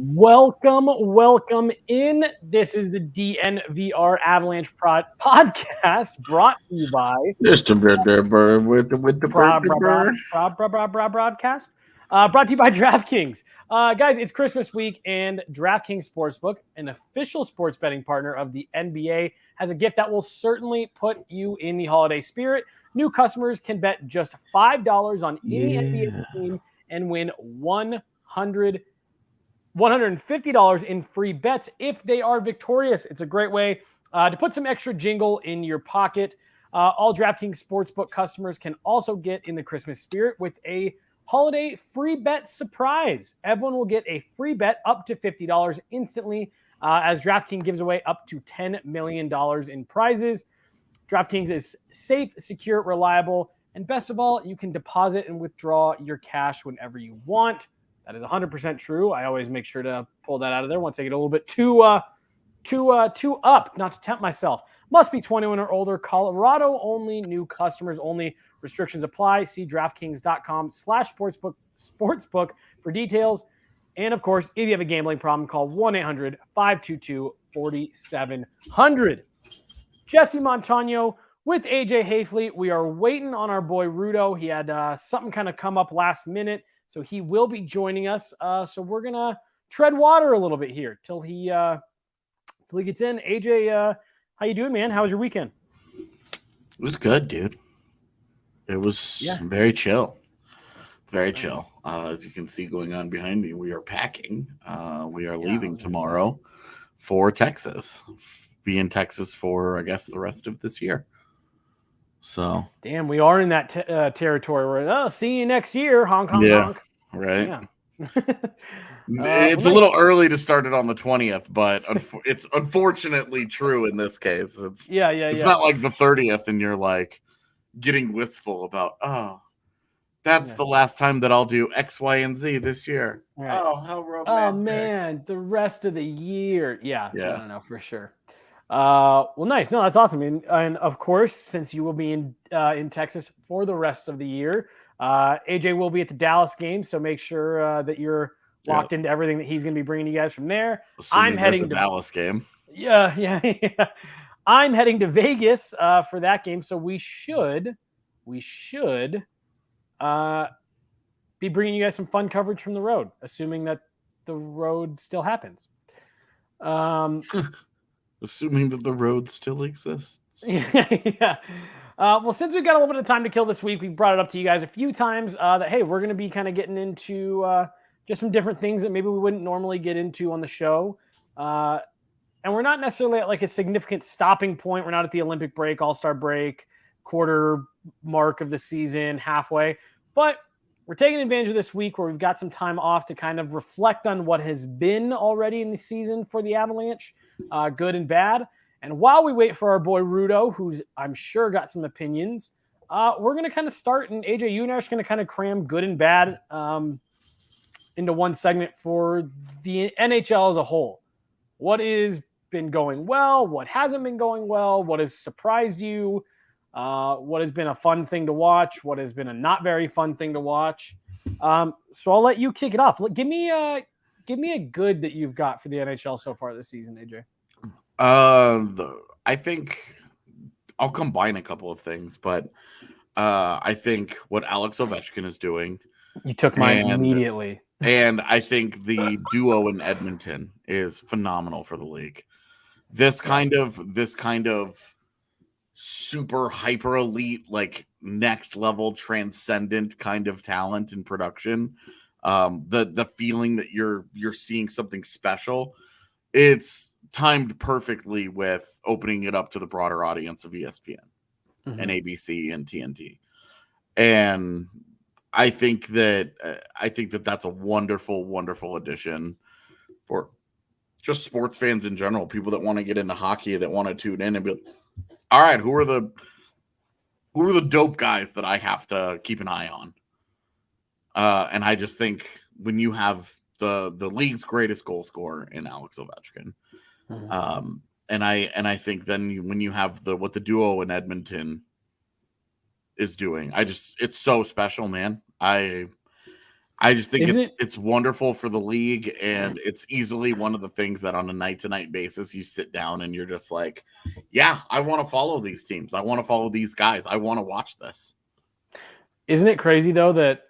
Welcome in. This is the DNVR Avalanche podcast brought to you by Just a bit there, with the broadcast. Brought to you by DraftKings. Guys, it's Christmas week, and DraftKings Sportsbook, an official sports betting partner of the NBA, has a gift that will certainly put you in the holiday spirit. New customers can bet just $5 on any NBA team and win $150 in free bets if they are victorious. It's a great way to put some extra jingle in your pocket. All DraftKings Sportsbook customers can also get in the Christmas spirit with a holiday free bet surprise. Everyone will get a free bet up to $50 instantly as DraftKings gives away up to $10 million in prizes. DraftKings is safe, secure, reliable, and best of all, you can deposit and withdraw your cash whenever you want. That is 100% true. I always make sure to pull that out of there once I get a little bit too up, not to tempt myself. Must be 21 or older. Colorado only. New customers only. Restrictions apply. See DraftKings.com/sportsbook for details. And of course, if you have a gambling problem, call 1-800-522-4700. Jesse Montano with AJ Hayfleet. We are waiting on our boy Rudo. He had something kind of come up last minute. So he will be joining us. So we're gonna tread water a little bit here till he gets in. AJ, how you doing, man? How was your weekend? It was good, dude. It was very chill. It's very chill. As you can see going on behind me, we are packing. We are leaving tomorrow for Texas. Be in Texas for, I guess, the rest of this year. So damn, we are in that territory where see you next year, honk. Right. Yeah. It's a little early to start it on the 20th, but it's unfortunately true in this case. It's not like the 30th, and you're like getting wistful about that's the last time that I'll do X, Y, and Z this year. Right. Oh, how romantic! Oh man, the rest of the year. Yeah. I don't know for sure. Well, nice. No, that's awesome. And of course, since you will be in Texas for the rest of the year, AJ will be at the Dallas game. So make sure that you're locked into everything that he's going to be bringing you guys from there. I'm heading to Dallas game. Yeah. I'm heading to Vegas for that game. So we should be bringing you guys some fun coverage from the road, assuming that the road still happens. Assuming that the road still exists. Yeah. Well, since we've got a little bit of time to kill this week, we brought it up to you guys a few times that, hey, we're going to be kind of getting into just some different things that maybe we wouldn't normally get into on the show. And we're not necessarily at like a significant stopping point. We're not at the Olympic break, All-Star break, quarter mark of the season, halfway. But we're taking advantage of this week where we've got some time off to kind of reflect on what has been already in the season for the Avalanche. Good and bad. And while we wait for our boy Rudo, who's I'm sure got some opinions, we're going to kind of start. And AJ, you and I are going to kind of cram good and bad into one segment for the NHL as a whole. What has been going well? What hasn't been going well? What has surprised you? What has been a fun thing to watch? What has been a not very fun thing to watch? So I'll let you kick it off. Give me a good that you've got for the NHL so far this season, AJ. I think I'll combine a couple of things, but I think what Alex Ovechkin is doing. You took mine immediately. And I think the duo in Edmonton is phenomenal for the league. This kind of super hyper elite, like next level transcendent kind of talent and production. The feeling that you're seeing something special. It's timed perfectly with opening it up to the broader audience of ESPN and ABC and TNT. And I think that that's a wonderful, wonderful addition for just sports fans in general, people that want to get into hockey, that want to tune in and be like, all right, who are the dope guys that I have to keep an eye on? And I just think when you have the league's greatest goal scorer in Alex Ovechkin, and I think then when you have what the duo in Edmonton is doing, it's so special, man. I just think Isn't it? it's wonderful for the league, and it's easily one of the things that on a night-to-night basis you sit down and you're just like, yeah, I want to follow these teams. I want to follow these guys. I want to watch this. Isn't it crazy though that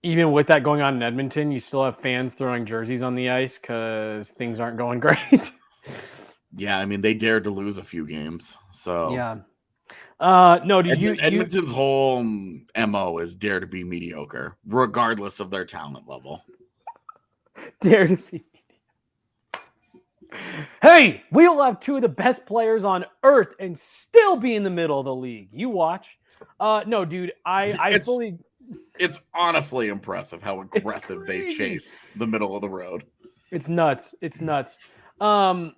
even with that going on in Edmonton, you still have fans throwing jerseys on the ice because things aren't going great? Yeah, I mean, they dared to lose a few games. So Yeah. No, do you Edmonton's whole MO is dare to be mediocre, regardless of their talent level. dare to be? Hey, we'll have two of the best players on earth and still be in the middle of the league. You watch. No, dude, It's honestly impressive how aggressive they chase the middle of the road. It's nuts. It's nuts. No,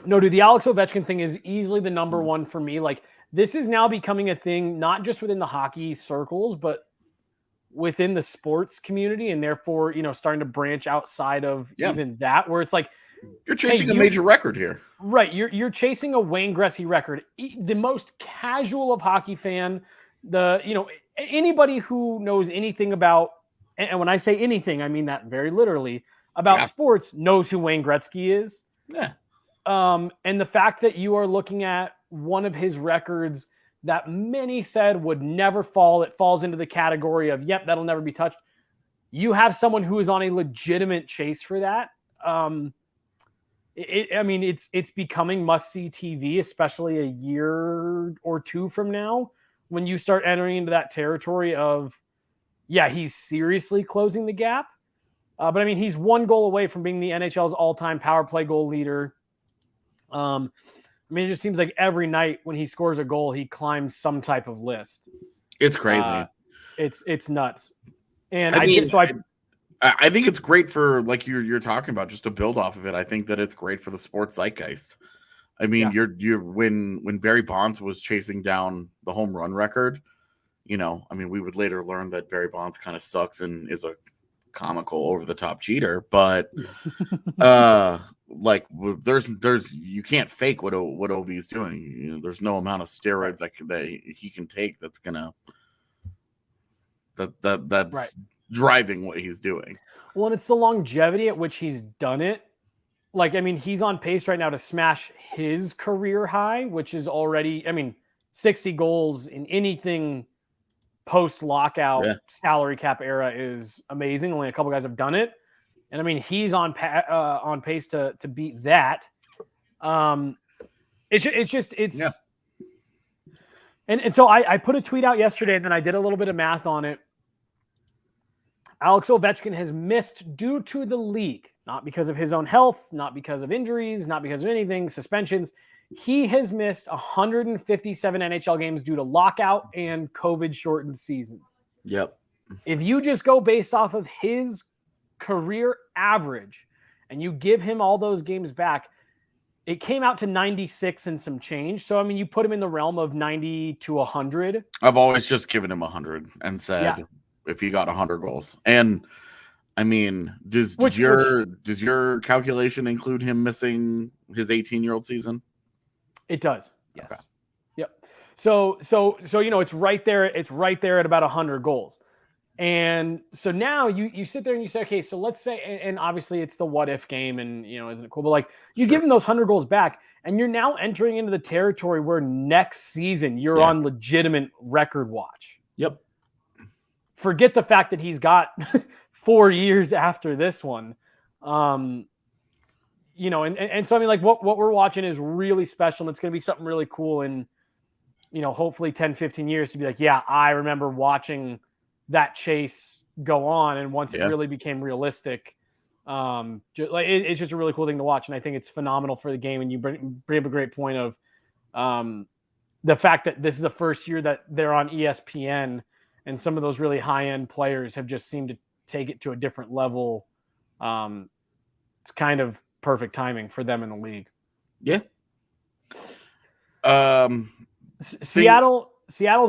dude, the Alex Ovechkin thing is easily the number one for me. Like, this is now becoming a thing, not just within the hockey circles, but within the sports community, and therefore, starting to branch outside of even that, where it's like, you're chasing a major record here. Right. You're chasing a Wayne Gretzky record. The most casual of hockey fan, anybody who knows anything about, and when I say anything, I mean that very literally, about sports, knows who Wayne Gretzky is. Yeah. And the fact that you are looking at one of his records that many said would never fall, it falls into the category of, yep, that'll never be touched. You have someone who is on a legitimate chase for that. It's becoming must-see TV, especially a year or two from now, when you start entering into that territory of, he's seriously closing the gap. But I mean, he's one goal away from being the NHL's all-time power play goal leader. It just seems like every night when he scores a goal, he climbs some type of list. It's crazy. It's nuts. And I think it's great for, like you're talking about, just to build off of it. I think that it's great for the sports zeitgeist. I mean, when Barry Bonds was chasing down the home run record, we would later learn that Barry Bonds kind of sucks and is a comical over the top cheater, but there's you can't fake what OV's doing. There's no amount of steroids that he can take that's gonna that's driving what he's doing. Well, and it's the longevity at which he's done it. Like, I mean, he's on pace right now to smash his career high, which is already, 60 goals in anything post-lockout salary cap era is amazing. Only a couple guys have done it. And I mean, he's on pace to beat that. And so I put a tweet out yesterday, and then I did a little bit of math on it. Alex Ovechkin has missed due to the league, not because of his own health, not because of injuries, not because of anything, suspensions. He has missed 157 NHL games due to lockout and COVID-shortened seasons. Yep. If you just go based off of his career average and you give him all those games back, it came out to 96 and some change. So, you put him in the realm of 90 to 100. I've always just given him 100 and said if he got 100 goals. And, does your calculation include him missing his 18-year-old season? It does. Yes. Okay. Yep. So it's right there. It's right there at about 100 goals. And so now you sit there and you say, okay, so let's say, and obviously it's the what if game, and isn't it cool? But like you give him those 100 goals back, and you're now entering into the territory where next season you're on legitimate record watch. Yep. Forget the fact that he's got 4 years after this one. And so what we're watching is really special, and it's going to be something really cool in, hopefully 10, 15 years to be like, I remember watching that chase go on, and once it really became realistic, it's just a really cool thing to watch, and I think it's phenomenal for the game. And you bring up a great point of the fact that this is the first year that they're on ESPN, and some of those really high-end players have just seemed to take it to a different level. It's kind of perfect timing for them in the league. Yeah. Seattle's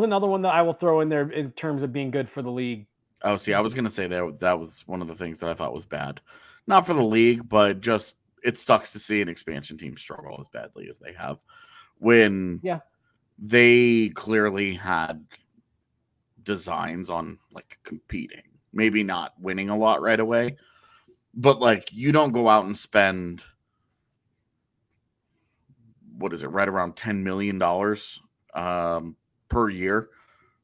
another one that I will throw in there in terms of being good for the league. Oh, see, I was going to say that was one of the things that I thought was bad. Not for the league, but just it sucks to see an expansion team struggle as badly as they have when they clearly had designs on like competing. maybe not winning a lot right away. But like, you don't go out and spend, what is it, right around $10 million per year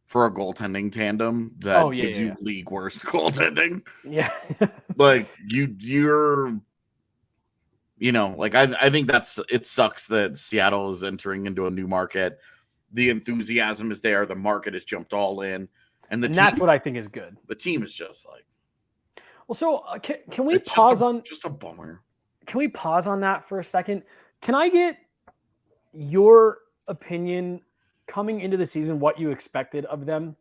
for a goaltending tandem that gives you league worst goaltending. Yeah. Like you're, like I think it sucks that Seattle is entering into a new market. The enthusiasm is there. The market has jumped all in. And that's what I think is good. The team is just like, well, so can we pause on just a bummer? Can we pause on that for a second? Can I get your opinion coming into the season, what you expected of them?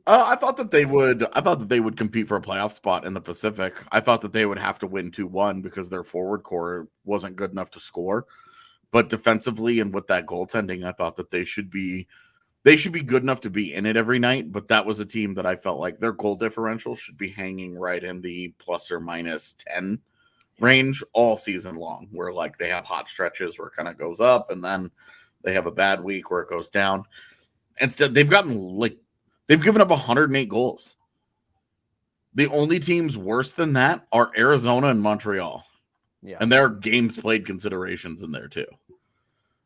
I thought that they would compete for a playoff spot in the Pacific. I thought that they would have to win 2-1 because their forward core wasn't good enough to score. But defensively and with that goaltending, I thought that they should be good enough to be in it every night. But that was a team that I felt like their goal differential should be hanging right in the plus or minus 10 range all season long, where like they have hot stretches where it kind of goes up and then they have a bad week where it goes down. Instead, they've given up 108 goals. The only teams worse than that are Arizona and Montreal. Yeah. And there are games played considerations in there too.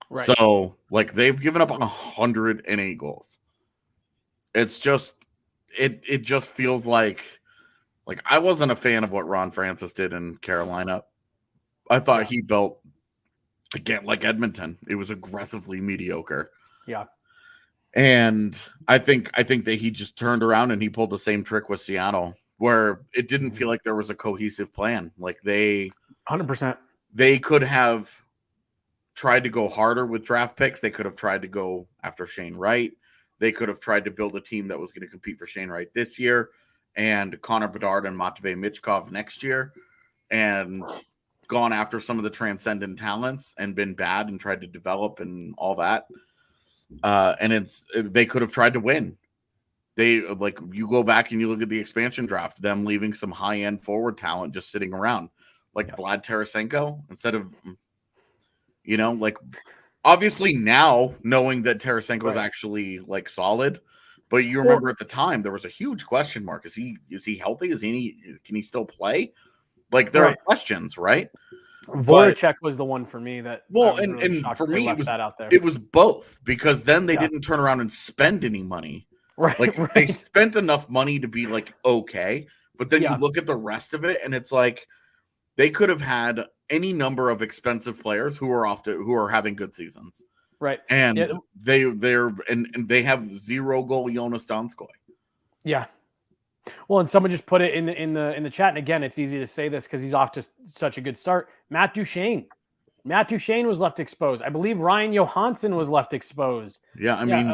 Right. So, like, they've given up 108 goals. It's just, it just feels like I wasn't a fan of what Ron Francis did in Carolina. I thought he built, again, like Edmonton. It was aggressively mediocre. Yeah. And I think that he just turned around and he pulled the same trick with Seattle, where it didn't feel like there was a cohesive plan. Like 100%. They could have tried to go harder with draft picks. They could have tried to go after Shane Wright. They could have tried to build a team that was going to compete for Shane Wright this year and Connor Bedard and Matvei Michkov next year, and gone after some of the transcendent talents and been bad and tried to develop and all that. And they could have tried to win. They, like, you go back and you look at the expansion draft, them leaving some high-end forward talent just sitting around, like Vlad Tarasenko, instead of, like, obviously now knowing that Tarasenko is actually like solid, but you remember at the time there was a huge question mark. Is he healthy? Can he still play? Like, there are questions, right? Voracek was the one for me that. Well, and for me, it was both, because then they didn't turn around and spend any money. Right. Like, they spent enough money to be like, okay, but then you look at the rest of it and it's like they could have had any number of expensive players who are having good seasons. Right. And they have 0 goal Jonas Donskoi. Yeah. Well, and someone just put it in the chat, and again, it's easy to say this because he's off to such a good start. Matt Duchene was left exposed. I believe Ryan Johansson was left exposed. Yeah, I mean,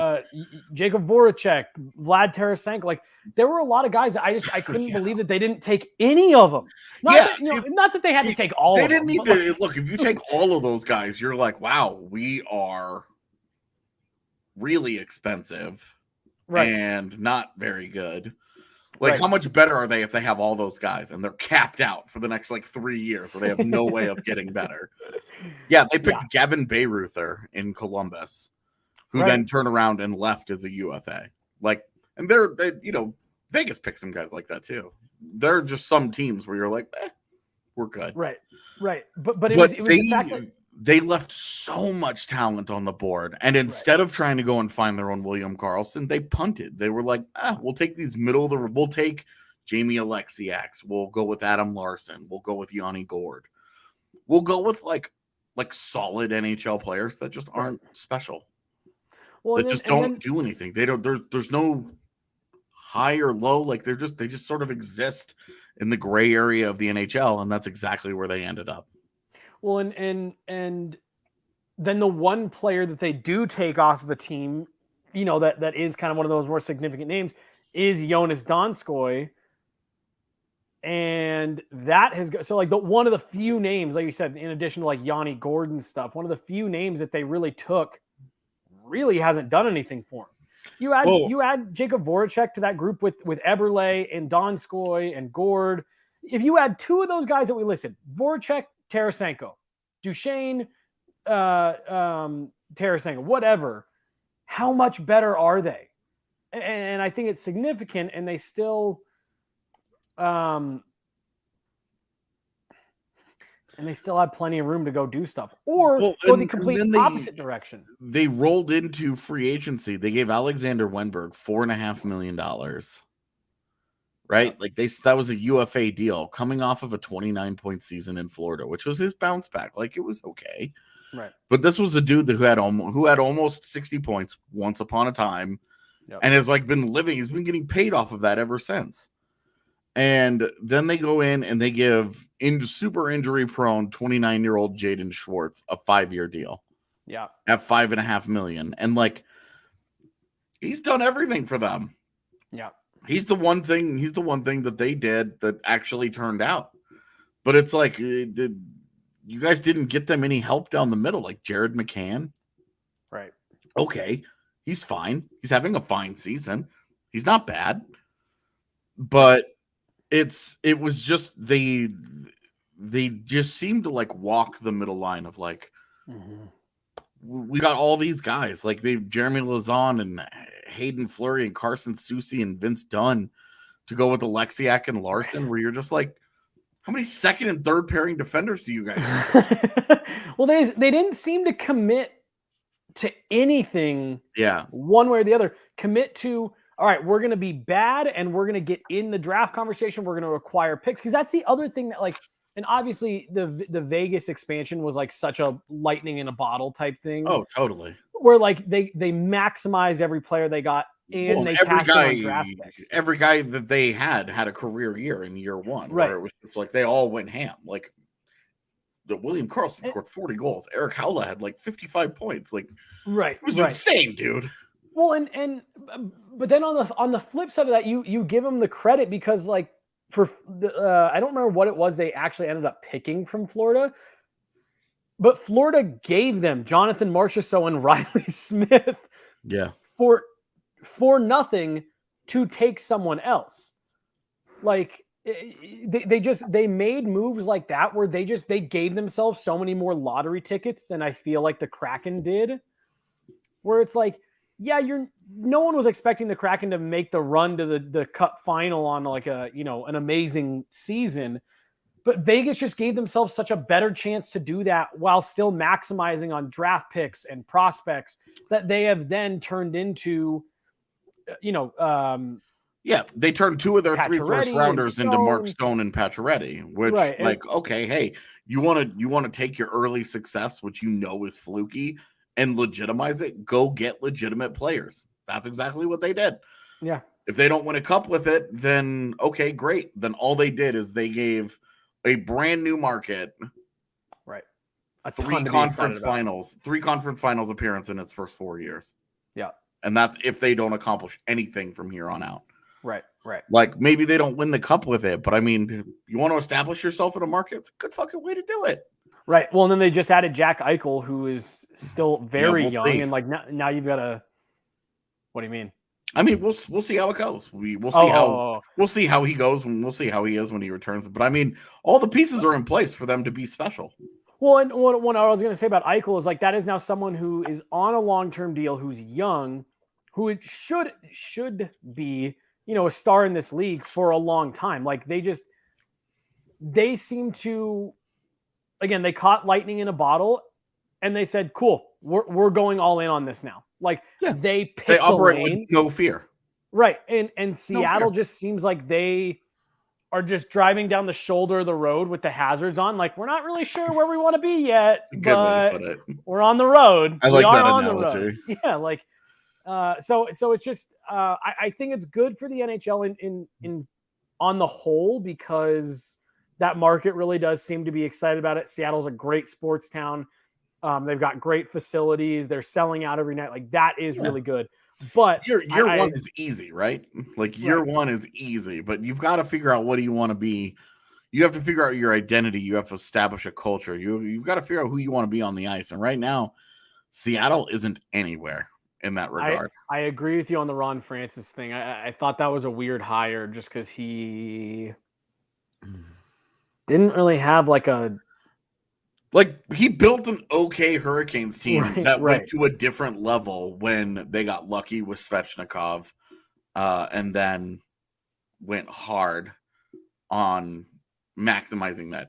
Jacob Voracek, Vlad Tarasenko. Like, there were a lot of guys that I couldn't believe that they didn't take any of them. Not that they had to take all of them. They didn't need to. Look, if you take all of those guys, you're like, wow, we are really expensive, and not very good. Like, how much better are they if they have all those guys and they're capped out for the next, 3 years, where they have no way of getting better? Yeah, they picked Gavin Bayreuther in Columbus, who then turned around and left as a UFA. Like, and they Vegas picks some guys like that too. There are just some teams where you're like, we're good. Right. But it was the fact that they left so much talent on the board, and instead of trying to go and find their own William Karlsson, they punted. They were like, we'll take these we'll take Jamie Alexiaks. We'll go with Adam Larson. We'll go with Yanni Gord. We'll go with like solid NHL players that just aren't special. Well, that don't do anything. They don't. There's no high or low. Like, they just sort of exist in the gray area of the NHL, and that's exactly where they ended up. Well, and then the one player that they do take off of the team, that is kind of one of those more significant names, is Jonas Donskoi. And that has so one of the few names, like you said, in addition to like Yanni Gordon stuff, one of the few names that they really took really hasn't done anything for him. You add Jacob Voracek to that group with Eberle and Donskoi and Gord. If you add 2 of those guys that we listed, Voracek, Tarasenko, Duchene, Tarasenko, whatever, how much better are they? And I think it's significant, and they still And they still had plenty of room to go do stuff or Well, go the and complete then opposite direction. They rolled into free agency. They gave Alexander Wenberg $4.5 million. Right? Yep. Like that was a UFA deal coming off of a 29-point season in Florida, which was his bounce back. Like it was okay. Right. But this was a dude who had almost 60 points once upon a time. Yep. And has like been living, he's been getting paid off of that ever since. And then they go in and they give super injury prone 29-year-old Jaden Schwartz a 5-year deal. Yeah. At $5.5 million. And like he's done everything for them. Yeah. He's the one thing that they did that actually turned out. But it's like you guys didn't get them any help down the middle, like Jared McCann. Right. Okay. He's fine. He's having a fine season. He's not bad. But it was just they just seemed to like walk the middle line of like we got all these guys like Jeremy Lazon and Hayden Fleury and Carson Soucy and Vince Dunn to go with Alexiak and Larson, where you're just like, how many second and third pairing defenders do you guys have? Well, they didn't seem to commit to anything. Yeah, one way or the other. Commit to, all right, we're going to be bad and we're going to get in the draft conversation. We're going to acquire picks. Because that's the other thing that like, and obviously the Vegas expansion was like such a lightning in a bottle type thing. Oh, totally. Where like they maximized every player they got and they cashed on draft picks. Every guy that they had a career year in year one. Right. Where it was just like they all went ham. Like William Karlsson scored 40 goals. Eric Howla had like 55 points. Like right. It was insane, dude. Well, but then on the flip side of that, you give them the credit because like for the I don't remember what it was they actually ended up picking from Florida, but Florida gave them Jonathan Marchessault and Riley Smith, for nothing to take someone else. Like they made moves like that where they gave themselves so many more lottery tickets than I feel like the Kraken did. Where it's like, yeah, no one was expecting the Kraken to make the run to the Cup final on like an amazing season, but Vegas just gave themselves such a better chance to do that while still maximizing on draft picks and prospects that they have then turned into, they turned 2 of their 3 first rounders into Mark Stone and Pacioretty, which okay, hey, you want to take your early success, which is fluky, and legitimize it, go get legitimate players. That's exactly what they did. Yeah. If they don't win a cup with it, then okay, great. Then all they did is they gave a brand new market, right, 3 conference finals appearance in its first 4 years. Yeah. And that's if they don't accomplish anything from here on out. Right. Like maybe they don't win the cup with it, but I mean, you want to establish yourself in a market, it's a good fucking way to do it. Right. Well, and then they just added Jack Eichel, who is still very young, and like now you've got a. What do you mean? I mean, we'll see how it goes. We'll see how he goes, and we'll see how he is when he returns. But I mean, all the pieces are in place for them to be special. Well, and what I was going to say about Eichel is like that is now someone who is on a long-term deal, who's young, who should be a star in this league for a long time. Like they seem to. Again, they caught lightning in a bottle, and they said, "Cool, we're going all in on this now." Like they operate with no fear, right? And Seattle just seems like they are just driving down the shoulder of the road with the hazards on. Like we're not really sure where we want to be yet, but we're on the road. I like that analogy. Yeah, like so it's just I think it's good for the NHL in on the whole because. That market really does seem to be excited about it. Seattle's a great sports town. They've got great facilities. They're selling out every night. Like that is really good. But year one is easy, right? Like year one is easy, but you've got to figure out what do you want to be. You have to figure out your identity. You have to establish a culture. You've got to figure out who you want to be on the ice. And right now, Seattle isn't anywhere in that regard. I agree with you on the Ron Francis thing. I thought that was a weird hire just because he didn't really have he built an okay Hurricanes team that went to a different level when they got lucky with Svechnikov and then went hard on maximizing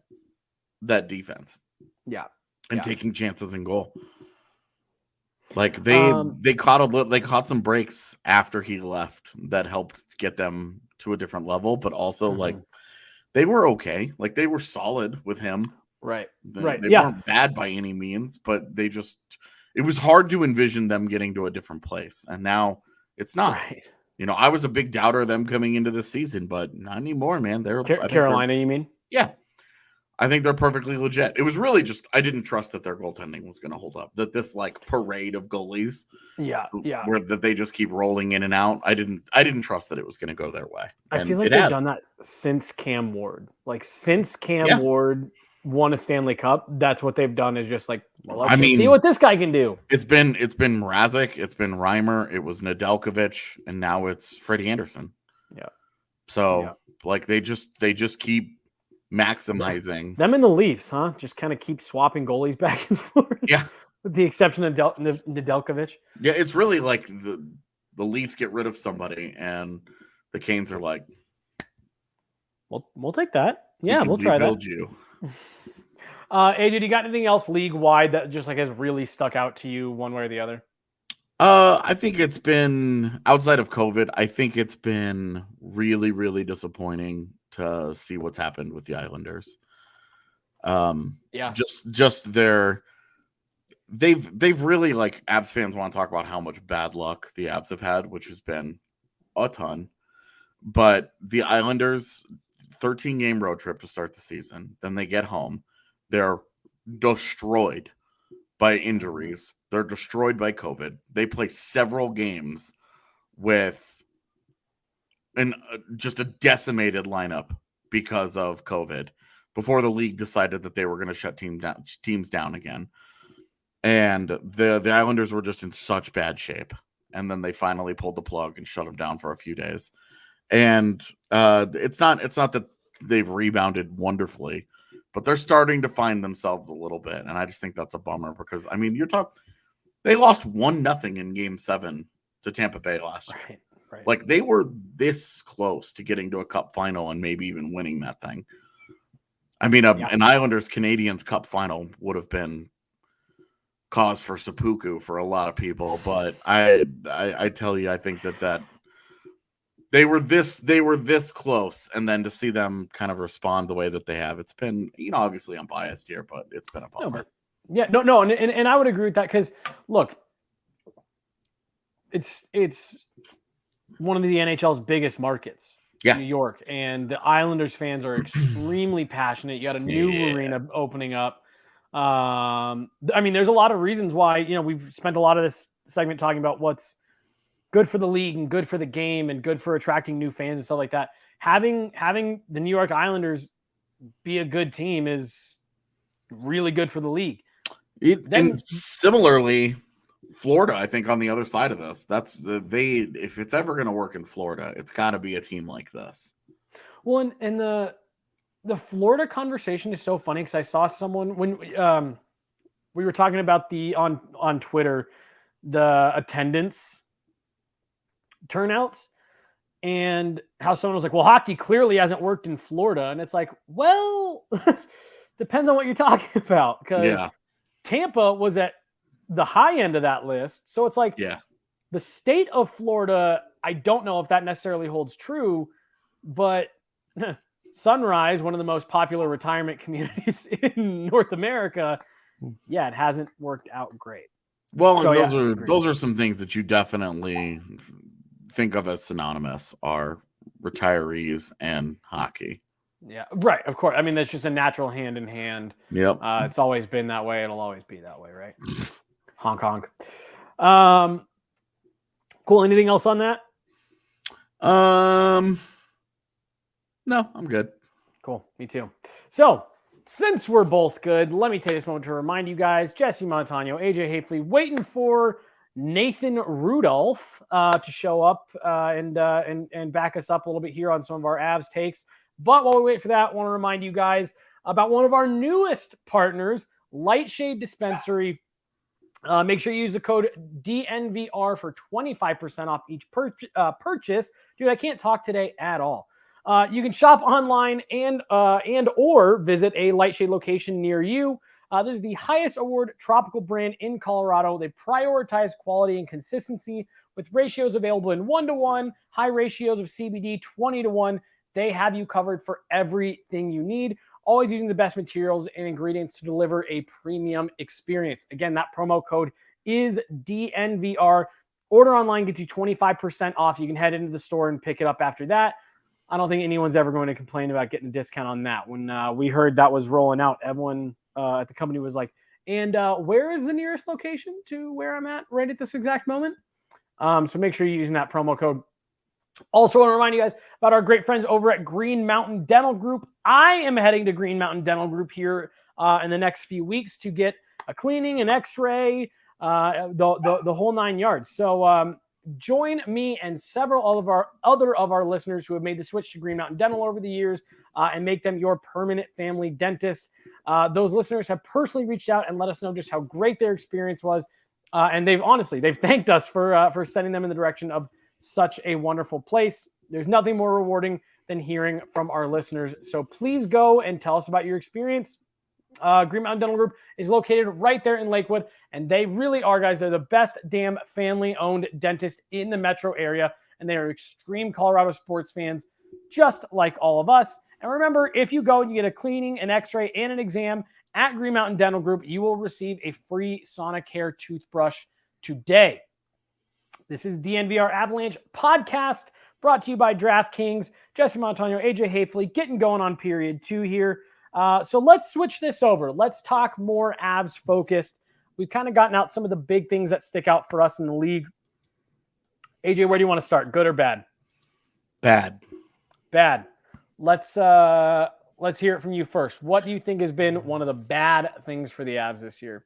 that defense. Yeah. And taking chances in goal. Like they caught some breaks after he left that helped get them to a different level, but also like they were okay. Like they were solid with him. Right. They Yeah. weren't bad by any means, but it was hard to envision them getting to a different place. And now it's not. Right. You know, I was a big doubter of them coming into this season, but not anymore, man. Carolina, you mean? Yeah. I think they're perfectly legit. It was really just I didn't trust that their goaltending was going to hold up. That this like parade of goalies, where that they just keep rolling in and out. I didn't trust that it was going to go their way. I feel like they've done that since Cam Ward. Like since Cam Ward won a Stanley Cup, that's what they've done. Is just like, well, let's see what this guy can do. It's been Mrazek, it's been Reimer, it was Nedeljkovic, and now it's Freddie Anderson. Yeah. So like they just keep maximizing them and the Leafs, huh? Just kind of keep swapping goalies back and forth. Yeah, with the exception of Nedeljkovic. Yeah, it's really like the Leafs get rid of somebody, and the Canes are like, "We'll take that. Yeah, we'll try that." You. AJ, do you got anything else league wide that just like has really stuck out to you one way or the other? I think it's been outside of COVID. I think it's been really, really disappointing to see what's happened with the Islanders. Just they've really, like, Avs fans want to talk about how much bad luck the Avs have had, which has been a ton. But the Islanders, 13-game road trip to start the season. Then they get home. They're destroyed by injuries. They're destroyed by COVID. They play several games with just a decimated lineup because of COVID before the league decided that they were going to shut teams down again. And the Islanders were just in such bad shape. And then they finally pulled the plug and shut them down for a few days. And it's not that they've rebounded wonderfully, but they're starting to find themselves a little bit. And I just think that's a bummer because, I mean, they lost 1-0 in Game 7 to Tampa Bay last year. Right. Like, they were this close to getting to a cup final and maybe even winning that thing. I mean, an Islanders-Canadiens cup final would have been cause for seppuku for a lot of people. But I tell you, I think that they were this close, and then to see them kind of respond the way that they have, it's been, obviously I'm biased here, but it's been a bummer. No, and I would agree with that because look, it's one of the NHL's biggest markets, New York, and the Islanders fans are extremely passionate. You got a new arena opening up. I mean, there's a lot of reasons why, we've spent a lot of this segment talking about what's good for the league and good for the game and good for attracting new fans and stuff like that. Having the New York Islanders be a good team is really good for the league. And similarly, Florida, I think, on the other side of this, if it's ever going to work in Florida, it's got to be a team like this. Well, and the Florida conversation is so funny because I saw someone when we were talking about on Twitter, the attendance turnouts and how someone was like, well, hockey clearly hasn't worked in Florida. And it's like, well, depends on what you're talking about. Because Tampa was at the high end of that list. So it's like the state of Florida, I don't know if that necessarily holds true, but Sunrise, one of the most popular retirement communities in North America, it hasn't worked out great. Well, so, those are some things that you definitely think of as synonymous are retirees and hockey. Yeah, right. Of course. I mean, that's just a natural hand in hand. Yep. It's always been that way. It'll always be that way, right? Honk, honk. Cool. Anything else on that? No, I'm good. Cool. Me too. So, since we're both good, let me take this moment to remind you guys, Jesse Montano, AJ Hafley, waiting for Nathan Rudolph to show up and back us up a little bit here on some of our Avs takes. But while we wait for that, I want to remind you guys about one of our newest partners, Lightshade Dispensary. Make sure you use the code DNVR for 25% off each purchase. Dude, I can't talk today at all. You can shop online and or visit a Lightshade location near you. This is the highest award tropical brand in Colorado. They prioritize quality and consistency with ratios available in 1-to-1, high ratios of CBD 20-to-1. They have you covered for everything you need, always using the best materials and ingredients to deliver a premium experience. Again, that promo code is DNVR. Order online gets you 25% off. You can head into the store and pick it up after that. I don't think anyone's ever going to complain about getting a discount on that. When we heard that was rolling out, everyone at the company was like, and where is the nearest location to where I'm at right at this exact moment? So make sure you're using that promo code. Also, want to remind you guys about our great friends over at Green Mountain Dental Group. I am heading to Green Mountain Dental Group here in the next few weeks to get a cleaning, an x-ray, the whole 9 yards. So join me and several of our listeners who have made the switch to Green Mountain Dental over the years and make them your permanent family dentist. Those listeners have personally reached out and let us know just how great their experience was. And they've thanked us for sending them in the direction of such a wonderful place. There's nothing more rewarding than hearing from our listeners. So please go and tell us about your experience. Green Mountain Dental Group is located right there in Lakewood, and they really are, guys. They're the best damn family-owned dentist in the metro area, and they are extreme Colorado sports fans, just like all of us. And remember, if you go and you get a cleaning, an x-ray, and an exam at Green Mountain Dental Group, you will receive a free Sonicare toothbrush today. This is DNVR Avalanche podcast brought to you by DraftKings. Jesse Montano, AJ Hafley, getting going on period 2 here. So let's switch this over. Let's talk more Avs focused. We've kind of gotten out some of the big things that stick out for us in the league. AJ, where do you want to start? Good or bad? Bad. Let's hear it from you first. What do you think has been one of the bad things for the Avs this year?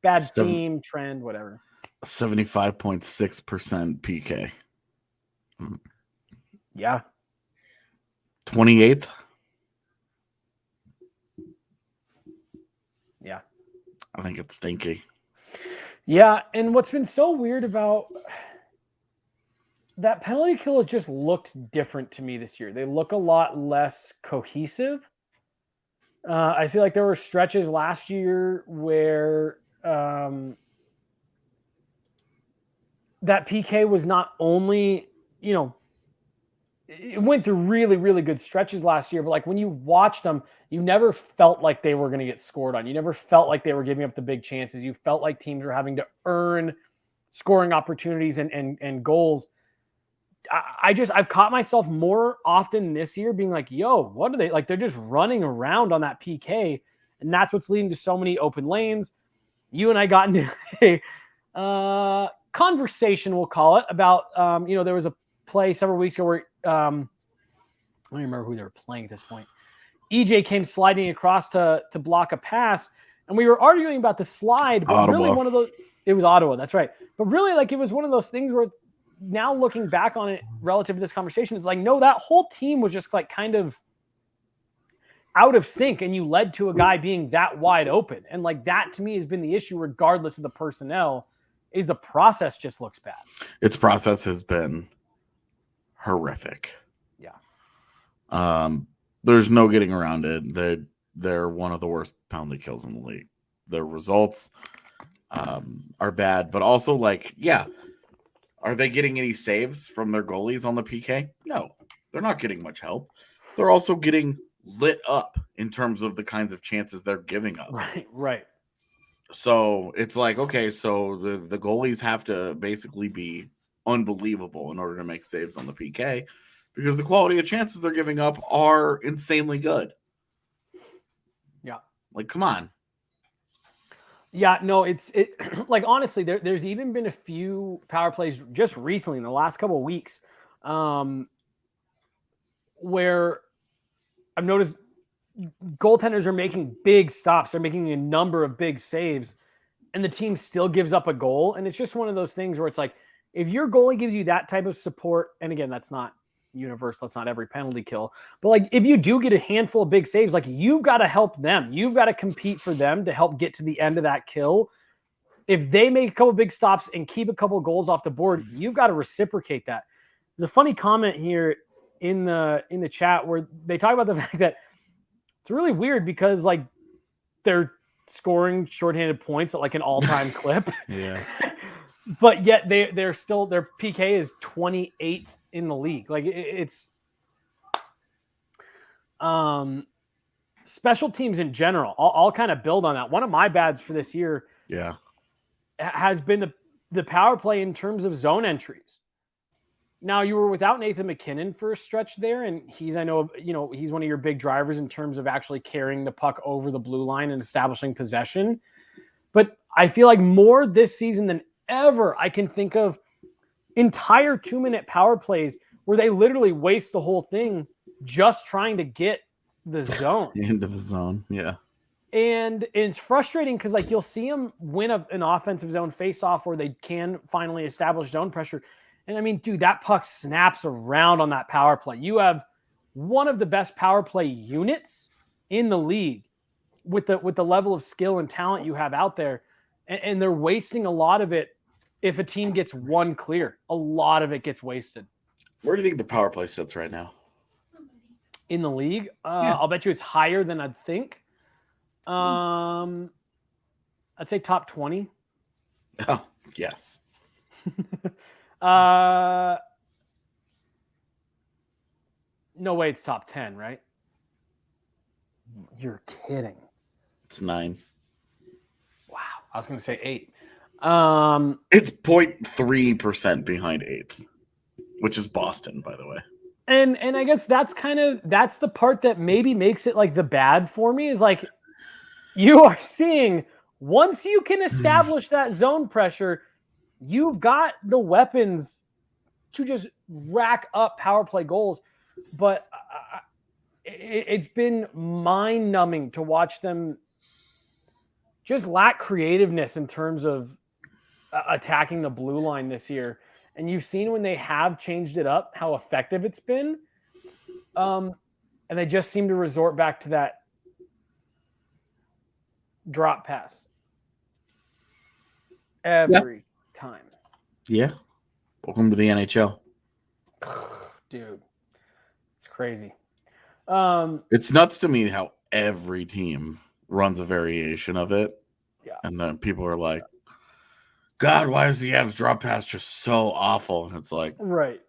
Bad team, trend, whatever. 75.6% PK. Yeah. 28th. Yeah. I think it's stinky. Yeah, and what's been so weird about that penalty kill has just looked different to me this year. They look a lot less cohesive. I feel like there were stretches last year where that PK was not only, it went through really, really good stretches last year, but like when you watched them, you never felt like they were going to get scored on. You never felt like they were giving up the big chances. You felt like teams were having to earn scoring opportunities and goals. I've caught myself more often this year being like, yo, what are they like? They're just running around on that PK. And that's what's leading to so many open lanes. You and I got into a conversation, we'll call it, about, there was a play several weeks ago where I don't even remember who they were playing at this point. EJ came sliding across to block a pass, and we were arguing about the slide, but Ottawa. really one of those, it was Ottawa, that's right. But really, like, it was one of those things where now looking back on it relative to this conversation, it's like, no, that whole team was just like kind of out of sync, and you led to a guy being that wide open. And like that to me has been the issue regardless of the personnel, is the process just looks bad. Its process has been horrific. Yeah. There's no getting around it. They're one of the worst penalty kills in the league. Their results are bad, but also like, yeah, are they getting any saves from their goalies on the PK? No, they're not getting much help. They're also getting lit up in terms of the kinds of chances they're giving up. Right. So it's like, okay, so the goalies have to basically be unbelievable in order to make saves on the PK, because the quality of chances they're giving up are insanely good. Yeah. Like, come on. Yeah, no, it like, honestly, there's even been a few power plays just recently in the last couple of weeks where I've noticed goaltenders are making big stops. They're making a number of big saves, and the team still gives up a goal. And it's just one of those things where it's like, if your goalie gives you that type of support, and again, that's not universal, that's not every penalty kill, but like if you do get a handful of big saves, like you've got to help them. You've got to compete for them to help get to the end of that kill. If they make a couple big stops and keep a couple goals off the board, you've got to reciprocate that. There's a funny comment here in the chat where they talk about the fact that it's really weird because like they're scoring shorthanded points at like an all-time clip. Yeah. But yet they're still, their PK is 28th in the league. Like it's special teams in general. I'll kind of build on that. One of my bads for this year has been the power play in terms of zone entries. Now, you were without Nathan MacKinnon for a stretch there, and he's, I know, he's one of your big drivers in terms of actually carrying the puck over the blue line and establishing possession. But I feel like more this season than ever, I can think of entire 2-minute power plays where they literally waste the whole thing just trying to get the zone. Into the zone, yeah. And it's frustrating because like you'll see them win an offensive zone face-off where they can finally establish zone pressure. And I mean, dude, that puck snaps around on that power play. You have one of the best power play units in the league with the level of skill and talent you have out there. And they're wasting a lot of it. If a team gets one clear, a lot of it gets wasted. Where do you think the power play sits right now? In the league? I'll bet you it's higher than I'd think. I'd say top 20. Oh, yes. No way it's top 10, right? You're kidding. It's 9. Wow. I was going to say 8. It's 0.3% behind 8th, which is Boston, by the way. And I guess that's the part that maybe makes it like the bad for me is like you are seeing once you can establish that zone pressure, you've got the weapons to just rack up power play goals. But it's been mind-numbing to watch them just lack creativeness in terms of attacking the blue line this year. And you've seen when they have changed it up, how effective it's been. And they just seem to resort back to that drop pass every time. Yeah. Welcome to the NHL. Dude, it's crazy. It's nuts to me how every team runs a variation of it. Yeah. And then people are like, God, why is the Avs drop pass just so awful? And it's like, right.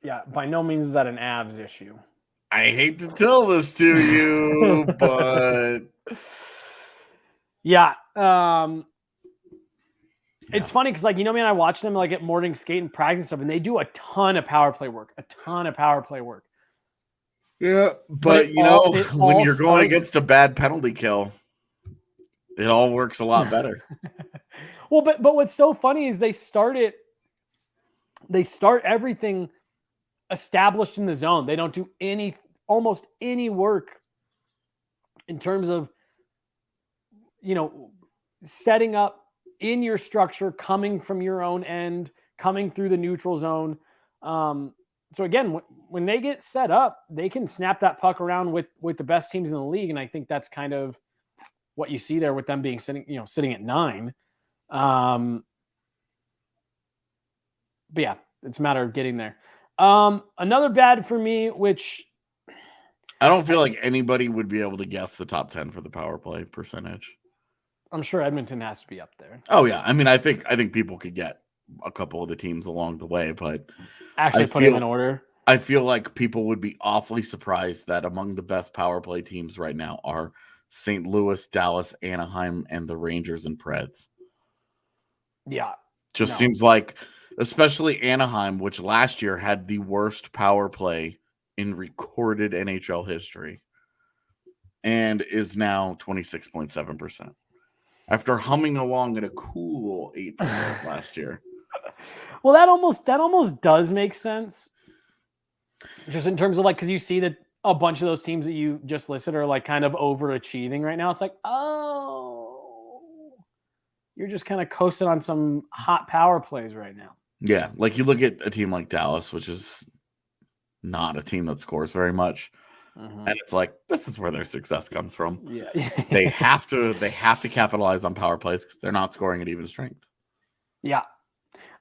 Yeah. By no means is that an Avs issue. I hate to tell this to you, but yeah. It's funny because, like, man, I watch them like at morning skate and practice stuff, and they do a ton of power play work. Yeah, but when you're going against a bad penalty kill, it all works a lot better. Well, but what's so funny is they start everything established in the zone. They don't do almost any work in terms of, setting up in your structure, coming from your own end, coming through the neutral zone. So again, when they get set up, they can snap that puck around with the best teams in the league. And I think that's kind of what you see there with them being sitting at 9. But yeah, it's a matter of getting there. Another bad for me, which I don't feel like anybody would be able to guess the top 10 for the power play percentage. I'm sure Edmonton has to be up there. Oh yeah. I mean, I think people could get a couple of the teams along the way, but actually put them in order. I feel like people would be awfully surprised that among the best power play teams right now are St. Louis, Dallas, Anaheim, and the Rangers and Preds. Yeah. Seems like, especially Anaheim, which last year had the worst power play in recorded NHL history and is now 26.7%. After humming along at a cool 8% last year. Well, that almost does make sense. Just in terms of because you see that a bunch of those teams that you just listed are kind of overachieving right now. It's like, oh, you're just kind of coasting on some hot power plays right now. Yeah, you look at a team like Dallas, which is not a team that scores very much. And it's like, this is where their success comes from. Yeah. they have to capitalize on power plays because they're not scoring at even strength. Yeah.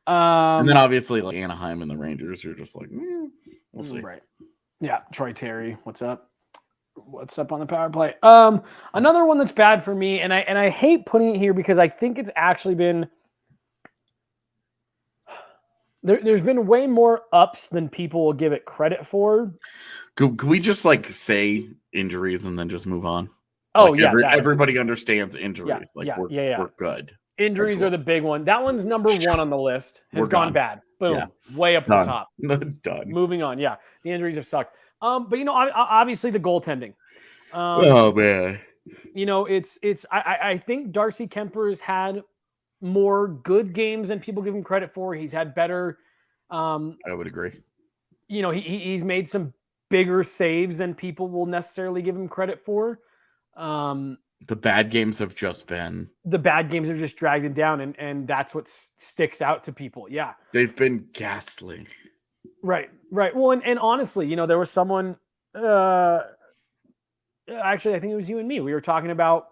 And then obviously Anaheim and the Rangers, you're just like, we'll see. Right. Yeah, Troy Terry, what's up? What's up on the power play? Another one that's bad for me, and I hate putting it here because I think it's actually been there's been way more ups than people will give it credit for. Could we just like say injuries and then just move on? Oh Like yeah, everybody understands injuries. Yeah, Like yeah. we're good. Injuries Cool. are the big one. That one's number one on the list. Has We're gone done. bad. Boom, Yeah. way up at the top. Done. Moving on. Yeah, the injuries have sucked. But you know, obviously the goaltending. Oh man. You know, I think Darcy Kemper's had more good games than people give him credit for. He's had better. I would agree. You know, he's made some bigger saves than people will necessarily give him credit for. The bad games have just been dragged him down, and that's what sticks out to people. Yeah, they've been ghastly. Right. Well, and honestly, you know, there was someone. Actually, I think it was you and me. We were talking about,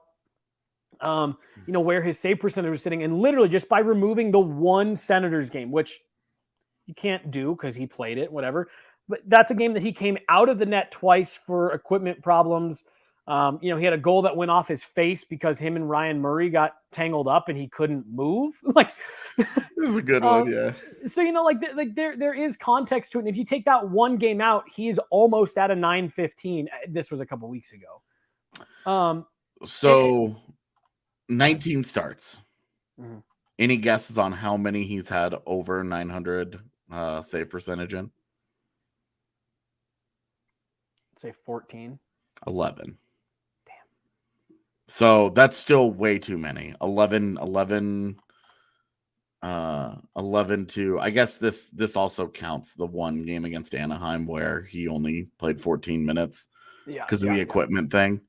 you know, where his save percentage was sitting, and literally just by removing the one Senators game, which you can't do because he played it, whatever. But that's a game that he came out of the net twice for equipment problems. You know, he had a goal that went off his face because him and Ryan Murray got tangled up and he couldn't move. Like, this is a good one, yeah. So you know, like there is context to it. And if you take that one game out, he's almost at a 915. This was a couple weeks ago. So 19 starts. Mm-hmm. Any guesses on how many he's had over 900 save percentage in? Let's say 14. 11. So that's still way too many. 11 to, I guess this also counts the one game against Anaheim where he only played 14 minutes because of the equipment thing.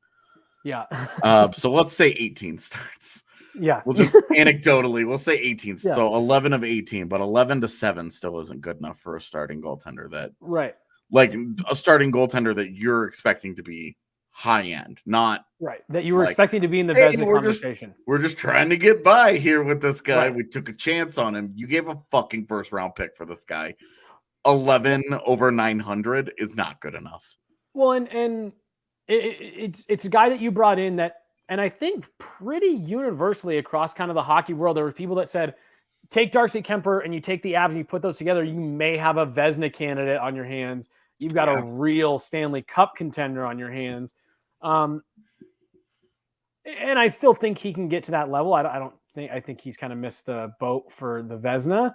Yeah. So let's say 18 starts. Yeah. We'll just anecdotally, we'll say 18. Yeah. So 11 of 18, but 11 to 7 still isn't good enough for a starting goaltender that right. Like a starting goaltender that you're expecting to be high end, not right. That you were expecting to be in the Vezina conversation. We're just trying to get by here with this guy. Right. We took a chance on him. You gave a fucking first round pick for this guy. 11 over 900 is not good enough. Well, and it's a guy that you brought in that, and I think pretty universally across kind of the hockey world, there were people that said, take Darcy Kemper and you take the Avs and you put those together, you may have a Vezina candidate on your hands. You've got a real Stanley Cup contender on your hands. And I still think he can get to that level. I think he's kind of missed the boat for the Vezina.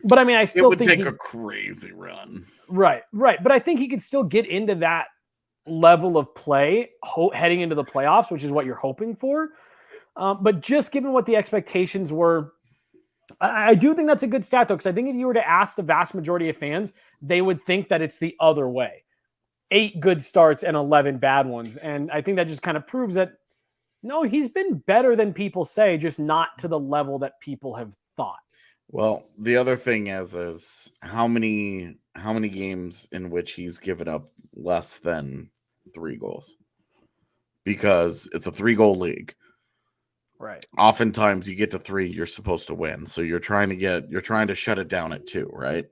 But I mean, I still think it would take a crazy run. Right. But I think he could still get into that level of play heading into the playoffs, which is what you're hoping for. But just given what the expectations were, I do think that's a good stat, though, because I think if you were to ask the vast majority of fans, they would think that it's the other way. 8 good starts and 11 bad ones. And I think that just kind of proves that, no, he's been better than people say, just not to the level that people have thought. Well, the other thing is how many games in which he's given up less than 3 goals? Because it's a 3-goal league. Right. Oftentimes you get to 3, you're supposed to win. So you're trying to shut it down at 2, right?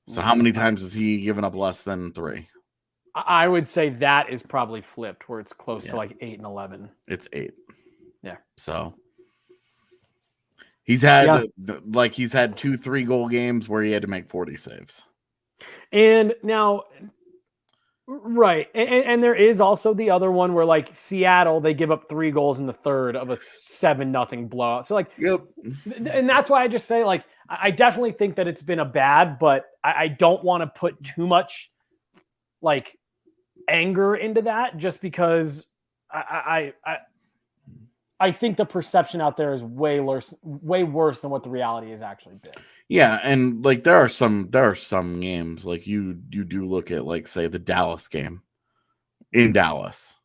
So how many times has he given up less than 3? I would say that is probably flipped, where it's close to like 8 and 11. It's 8. Yeah. So he's had he's had 2 3-goal games where he had to make 40 saves. And now, right. And there is also the other one where, like, Seattle, they give up 3 goals in the third of a 7-0 blowout. So, like, and that's why I just say, like, I definitely think that it's been a bad, but I don't want to put too much, like, anger into that, just because I think the perception out there is way worse than what the reality has actually been. Yeah, and like there are some games, like you do look at, like, say the Dallas game in Dallas,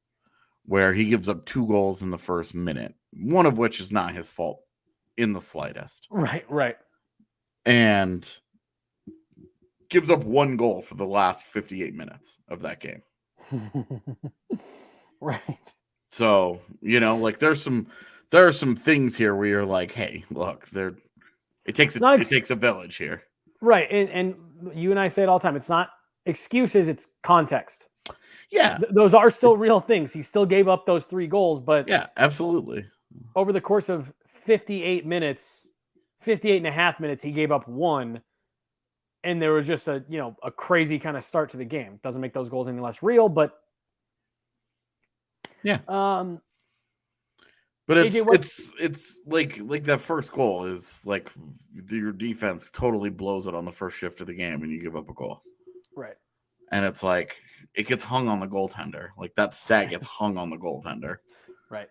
where he gives up 2 goals in the first minute, one of which is not his fault in the slightest. Right. And gives up 1 goal for the last 58 minutes of that game. Right. So, you know, like there are some things here where you're like, hey, look, it takes a village here. Right. And you and I say it all the time. It's not excuse is it's context. Yeah. Those are still real things. He still gave up those 3 goals, but yeah, absolutely. Over the course of 58 minutes, 58 and a half minutes, he gave up 1. And there was just a crazy kind of start to the game. Doesn't make those goals any less real, but yeah. But it's like that first goal is like your defense totally blows it on the first shift of the game and you give up a goal. Right. And it's like it gets hung on the goaltender. Like that set gets hung on the goaltender. Right.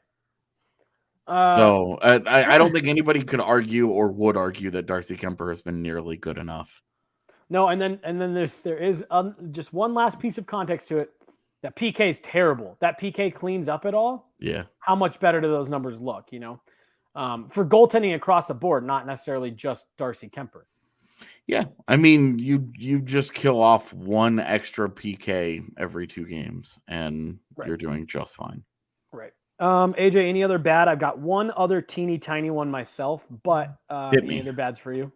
So I don't think anybody could argue or would argue that Darcy Kuemper has been nearly good enough. No, and then there is just one last piece of context to it. That PK is terrible. That PK cleans up it all. Yeah. How much better do those numbers look? For goaltending across the board, not necessarily just Darcy Kuemper. Yeah, I mean, you just kill off 1 extra PK every 2 games, and you're doing just fine. Right. AJ, any other bad? I've got one other teeny tiny one myself, but any other bads for you?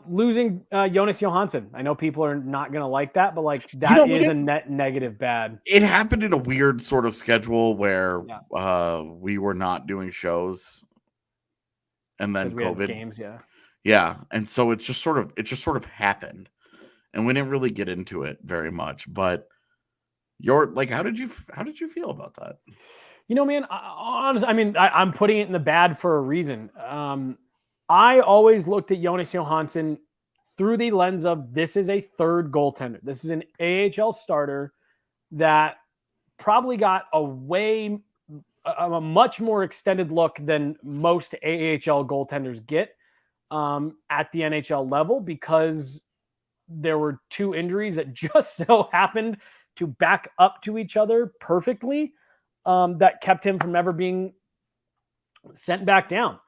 Losing Jonas Johansson. I know people are not going to like that, but like that is a net negative bad. It happened in a weird sort of schedule where we were not doing shows, and then COVID games, yeah, and so it just sort of happened, and we didn't really get into it very much. But how did you feel about that? Man, honestly, I mean, I'm putting it in the bad for a reason. I always looked at Jonas Johansson through the lens of this is a third goaltender. This is an AHL starter that probably got a much more extended look than most AHL goaltenders get at the NHL level because there were 2 injuries that just so happened to back up to each other perfectly that kept him from ever being sent back down.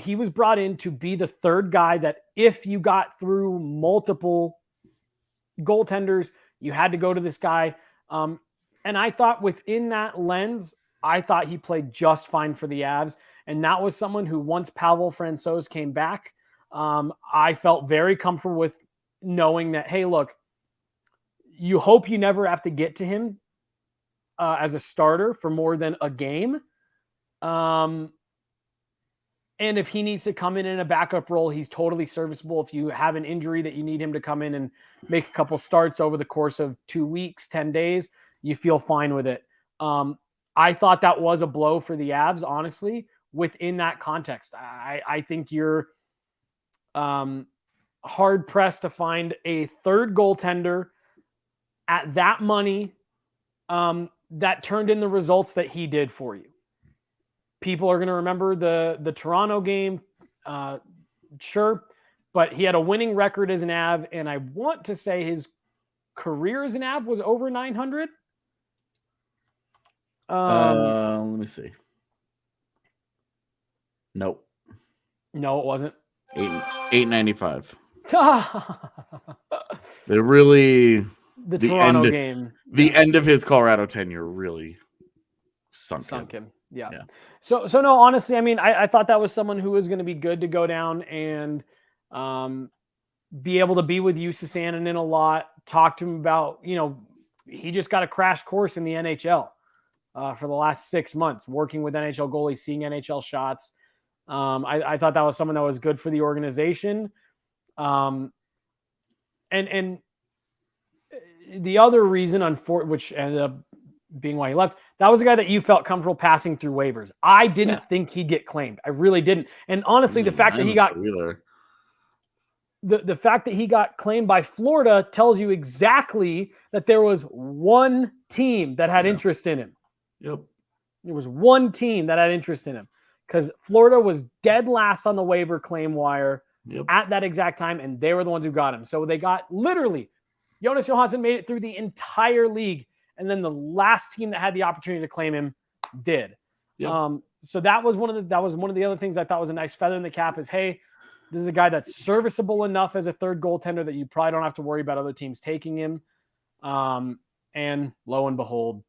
He was brought in to be the third guy that if you got through multiple goaltenders, you had to go to this guy. And I thought within that lens, I thought he played just fine for the Avs. And that was someone who once Pavel Francouz came back, I felt very comfortable with knowing that, hey, look, you hope you never have to get to him as a starter for more than a game. And if he needs to come in a backup role, he's totally serviceable. If you have an injury that you need him to come in and make a couple starts over the course of 2 weeks, 10 days, you feel fine with it. I thought that was a blow for the Avs, honestly, within that context. I think you're hard-pressed to find a third goaltender at that money that turned in the results that he did for you. People are going to remember the Toronto game, sure, but he had a winning record as an Av, and I want to say his career as an Av was over 900. Let me see. Nope. No, it wasn't. 895. They really the Toronto game. The end of his Colorado tenure really sunk him. Yeah. So no, honestly, I mean, I thought that was someone who was going to be good to go down and be able to be with Jussi Sandinen a lot, talk to him about, he just got a crash course in the NHL for the last 6 months, working with NHL goalies, seeing NHL shots. I thought that was someone that was good for the organization. And the other reason, which ended up being why he left, that was a guy that you felt comfortable passing through waivers. I didn't think he'd get claimed. I really didn't. And honestly, the fact that he got the fact that he got claimed by Florida tells you exactly that there was one team that had interest in him. Yep. There was one team that had interest in him because Florida was dead last on the waiver claim wire at that exact time, and they were the ones who got him. So they got literally Jonas Johansson made it through the entire league. And then the last team that had the opportunity to claim him did. Yep. So that was one of the other things I thought was a nice feather in the cap is, hey, this is a guy that's serviceable enough as a third goaltender that you probably don't have to worry about other teams taking him. And lo and behold.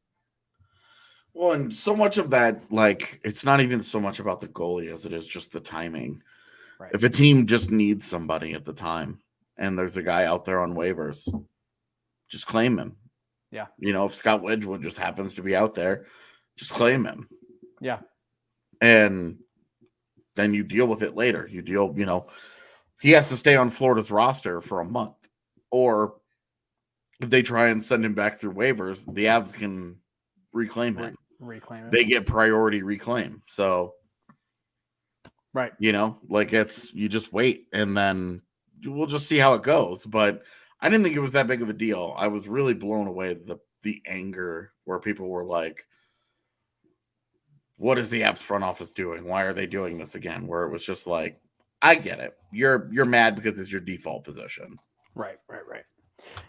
Well, and so much of that, it's not even so much about the goalie as it is just the timing. Right. If a team just needs somebody at the time, and there's a guy out there on waivers, just claim him. Yeah. If Scott Wedgwood just happens to be out there, just claim him. Yeah. And then you deal with it later. He has to stay on Florida's roster for a month. Or if they try and send him back through waivers, the Avs can reclaim him. Reclaim it. They get priority reclaim. So, right. You just wait, and then we'll just see how it goes. But I didn't think it was that big of a deal. I was really blown away the anger where people were like, what is the Avs front office doing? Why are they doing this again? Where it was just like, I get it. You're mad because it's your default position. Right.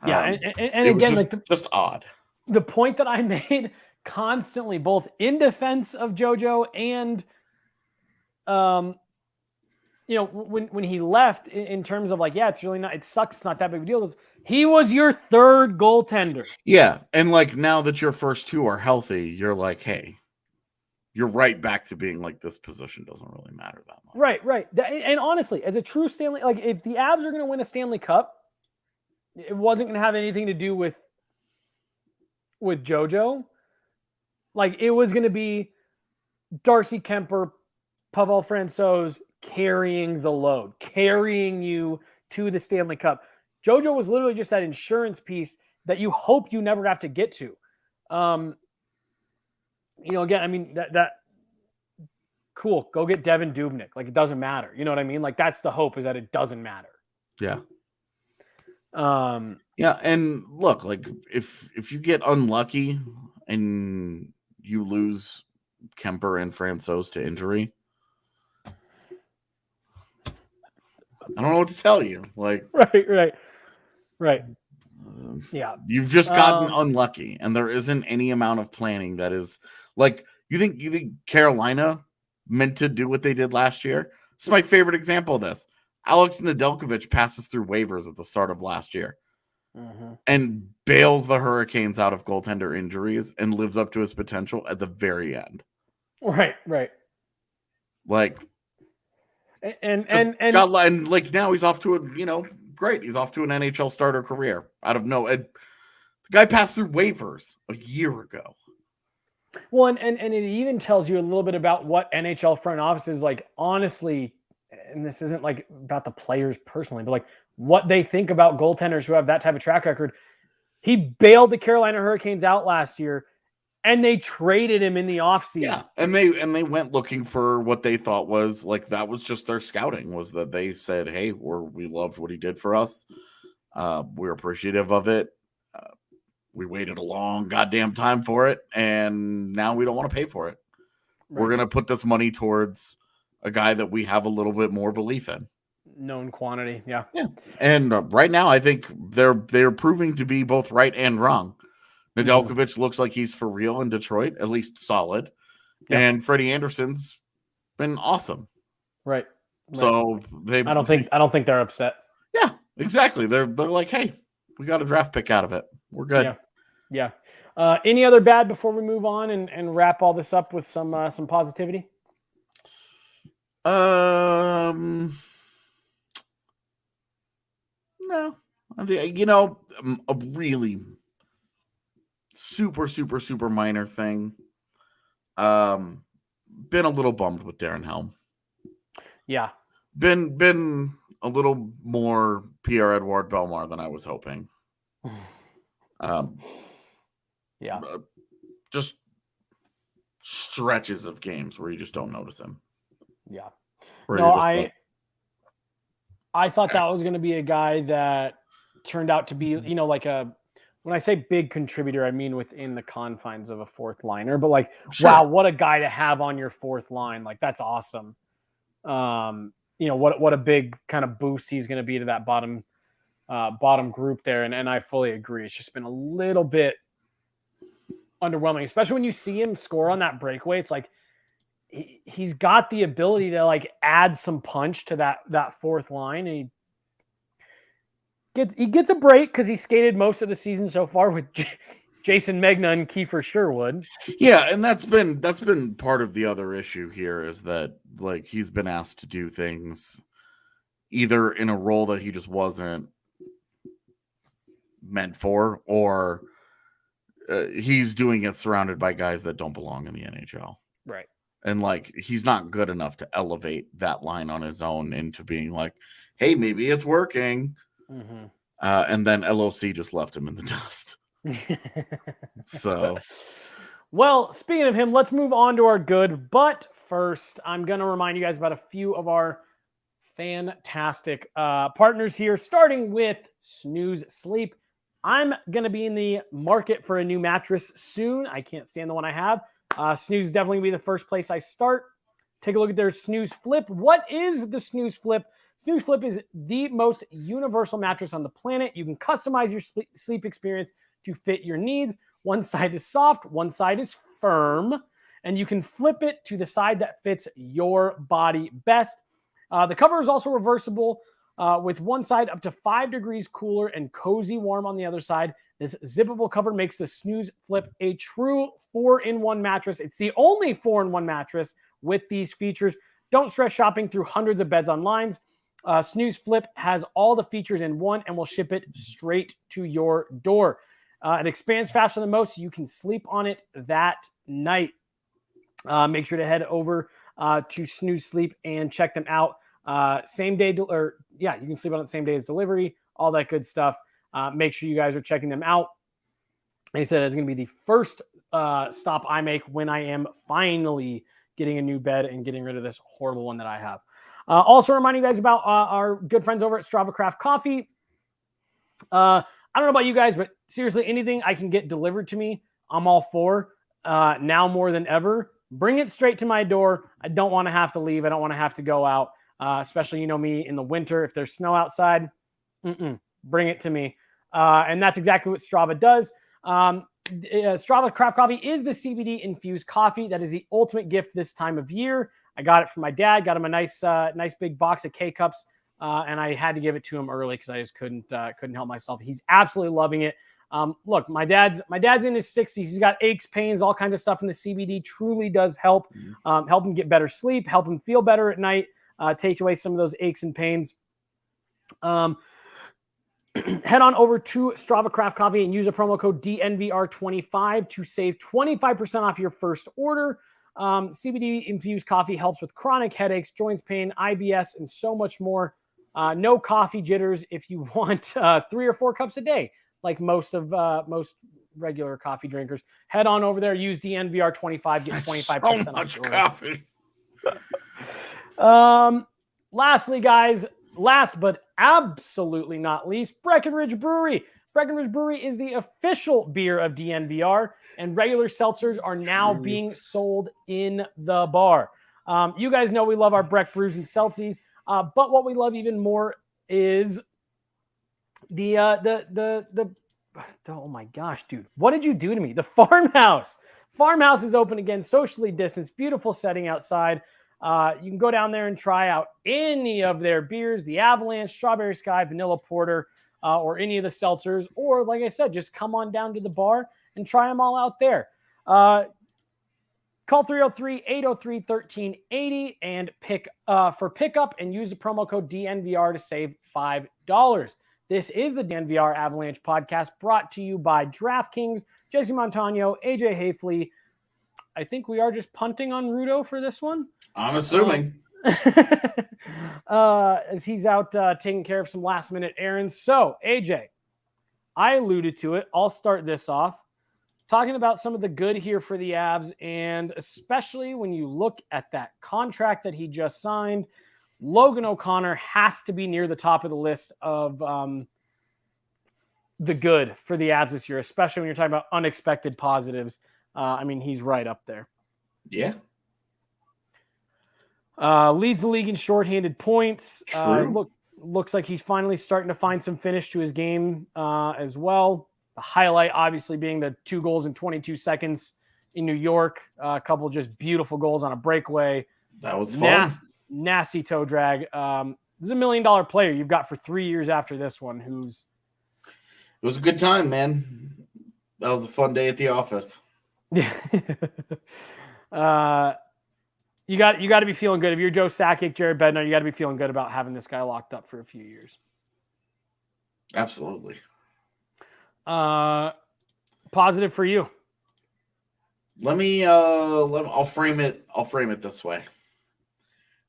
Yeah, and again, just odd. The point that I made constantly, both in defense of JoJo and, when he left, in terms of like, yeah, it sucks. It's not that big of a deal. He was your third goaltender. Yeah, and now that your first two are healthy, you're like, hey, you're right back to being like, this position doesn't really matter that much. Right. And honestly, as a true Stanley, if the Avs are going to win a Stanley Cup, it wasn't going to have anything to do with JoJo. It was going to be Darcy Kemper, Pavel Francouz carrying the load, carrying you to the Stanley Cup. JoJo was literally just that insurance piece that you hope you never have to get to. Again, I mean, that cool. Go get Devin Dubnyk. It doesn't matter. You know what I mean? That's the hope, is that it doesn't matter. Yeah. Yeah, and look, if you get unlucky and you lose Kemper and Francouz to injury, I don't know what to tell you. Right. Yeah. You've just gotten unlucky, and there isn't any amount of planning that is you think Carolina meant to do what they did last year? This is my favorite example of this. Alex Nedeljkovic passes through waivers at the start of last year and bails the Hurricanes out of goaltender injuries and lives up to his potential at the very end. Right. And now he's off to great. He's off to an NHL starter career out of no. The guy passed through waivers a year ago. Well, and it even tells you a little bit about what NHL front offices honestly. And this isn't about the players personally, but what they think about goaltenders who have that type of track record. He bailed the Carolina Hurricanes out last year, and they traded him in the offseason. Yeah, and they went looking for what they thought was that was just their scouting, was that they said, hey, we loved what he did for us. We're appreciative of it. We waited a long goddamn time for it, and now we don't want to pay for it. Right. We're going to put this money towards a guy that we have a little bit more belief in. Known quantity, yeah. And right now, I think they're proving to be both right and wrong. Nedeljkovic looks like he's for real in Detroit, at least solid. Yeah. And Freddie Anderson's been awesome. Right. So I don't think they're upset. Yeah, exactly. They're like, hey, we got a draft pick out of it. We're good. Yeah. Any other bad before we move on and wrap all this up with some positivity? No. A really super minor thing. Been a little bummed with Darren Helm. Yeah. Been a little more Pierre-Edouard Bellemare than I was hoping. Yeah. Just stretches of games where you just don't notice him. Yeah. No, I thought that was going to be a guy that turned out to be, when I say big contributor, I mean within the confines of a fourth liner, but sure. Wow, what a guy to have on your fourth line. That's awesome. What a big kind of boost he's going to be to that bottom group there. And I fully agree. It's just been a little bit underwhelming, especially when you see him score on that breakaway. It's he's got the ability to add some punch to that fourth line, and he gets a break because he skated most of the season so far with Jason Megna and Kiefer Sherwood. Yeah, and that's been part of the other issue here, is that he's been asked to do things either in a role that he just wasn't, meant for, or he's doing it surrounded by guys that don't belong in the NHL. Right. And like, he's not good enough to elevate that line on his own into being like, hey, maybe it's working. Mm-hmm. And then LOC just left him in the dust. So, well, speaking of him, let's move on to our good. But first, I'm going to remind you guys about a few of our fantastic partners here, starting with Snooze Sleep. I'm going to be in the market for a new mattress soon. I can't stand the one I have. Snooze is definitely going to be the first place I start. Take a look at their Snooze Flip. What is the Snooze Flip? Snooze Flip is the most universal mattress on the planet. You can customize your sleep experience to fit your needs. One side is soft, one side is firm, and you can flip it to the side that fits your body best. The cover is also reversible with one side up to 5 degrees cooler and cozy warm on the other side. This zippable cover makes the Snooze Flip a true 4-in-1 mattress. It's the only 4-in-1 mattress with these features. Don't stress shopping through hundreds of beds online. Snooze Flip has all the features in one and will ship it straight to your door. It expands faster than most, so you can sleep on it that night. Make sure to head over to Snooze Sleep and check them out. Same day, you can sleep on it same day as delivery, all that good stuff. Make sure you guys are checking them out. They said it's going to be the first stop I make when I am finally getting a new bed and getting rid of this horrible one that I have. Also reminding you guys about our good friends over at Strava Craft Coffee. I don't know about you guys, but seriously, anything I can get delivered to me, I'm all for. Now more than ever. Bring it straight to my door. I don't want to have to leave. I don't want to have to go out, especially, me, in the winter. If there's snow outside, bring it to me. And that's exactly what Strava does. Strava Craft Coffee is the CBD-infused coffee that is the ultimate gift this time of year. I got it from my dad. Got him a nice big box of K-Cups, and I had to give it to him early because I just couldn't help myself. He's absolutely loving it. Look, my dad's in his 60s. He's got aches, pains, all kinds of stuff, and the CBD truly does help. Help him get better sleep, help him feel better at night, take away some of those aches and pains. Head on over to Strava Craft Coffee and use a promo code DNVR25 to save 25% off your first order. CBD-infused coffee helps with chronic headaches, joints pain, IBS, and so much more. No coffee jitters if you want 3 or 4 cups a day, like most regular coffee drinkers. Head on over there, use DNVR25, get 25% so off much your coffee. Lastly, guys, last but absolutely not least, Breckenridge Brewery. Breckenridge Brewery is the official beer of DNVR, and regular seltzers are now being sold in the bar. You guys know we love our Breck brews and seltzies, but what we love even more is the oh my gosh, dude, what did you do to me? The Farmhouse. Farmhouse is open again, socially distanced, beautiful setting outside. You can go down there and try out any of their beers, the Avalanche, Strawberry Sky, Vanilla Porter, or any of the seltzers. Or, like I said, just come on down to the bar and try them all out there. Call 303-803-1380 and for pickup and use the promo code DNVR to save $5. This is the DNVR Avalanche podcast brought to you by DraftKings, Jesse Montano, AJ Hafley. I think we are just punting on Rudo for this one. I'm assuming. As he's out taking care of some last-minute errands. So, AJ, I alluded to it. I'll start this off. Talking about some of the good here for the Avs, and especially when you look at that contract that he just signed, Logan O'Connor has to be near the top of the list of the good for the Avs this year, especially when you're talking about unexpected positives. He's right up there. Yeah. Leads the league in shorthanded points. True. Looks like he's finally starting to find some finish to his game as well. The highlight, obviously, being the 2 goals in 22 seconds in New York. A couple just beautiful goals on a breakaway. That was fun. Nasty toe drag. This is $1 million player you've got for 3 years after this one. It was a good time, man. That was a fun day at the office. Yeah. You got to be feeling good. If you're Joe Sakic, Jared Bednar, you got to be feeling good about having this guy locked up for a few years. Absolutely. Positive for you. I'll frame it this way.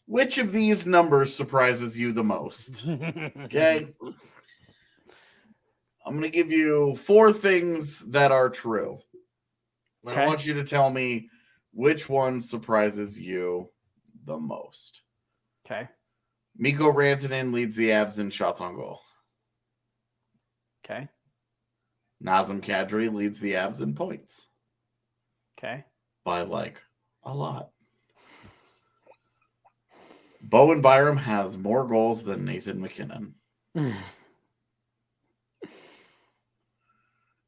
Which of these numbers surprises you the most? Okay. I'm going to give you 4 things that are true. Okay. I want you to tell me which one surprises you the most. Okay. Mikko Rantanen leads the Avs in shots on goal. Okay. Nazem Kadri leads the Avs in points. Okay. By like a lot. Bowen Byram has more goals than Nathan MacKinnon.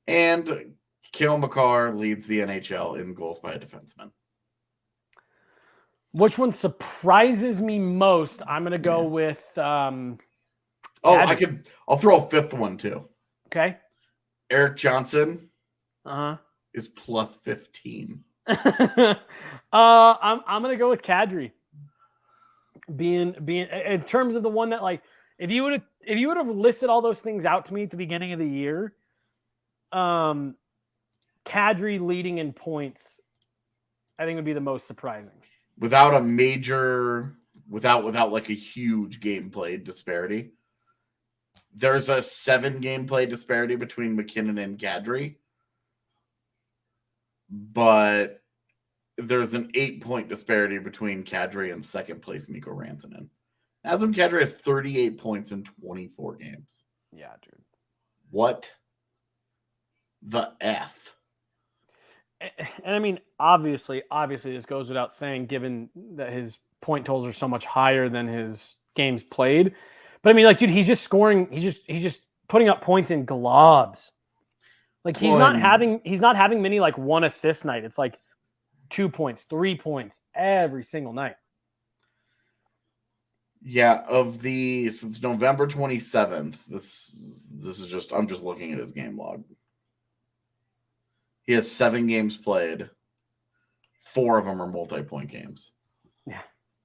And Cale Makar leads the NHL in goals by a defenseman. Which one surprises me most? I'm going to go with. I'll throw a 5th one too. Okay. Eric Johnson. Is plus 15. I'm going to go with Kadri. Being in terms of the one that, like, if you would have listed all those things out to me at the beginning of the year, Kadri leading in points, I think would be the most surprising. Without like a huge gameplay disparity. There's a 7 gameplay disparity between MacKinnon and Kadri, but there's an 8-point disparity between Kadri and second place Mikko Rantanen. Nazem Kadri has 38 points in 24 games. Yeah, dude. What the F? And I mean, obviously, this goes without saying, given that his point totals are so much higher than his games played. But I mean, like, dude, he's just scoring. He's just putting up points in globs. Like, he's not having many like 1 assist night. It's like 2 points, 3 points every single night. Yeah, since November 27th, this is just, I'm just looking at his game log. He has 7 games played. 4 of them are multi-point games. Yeah.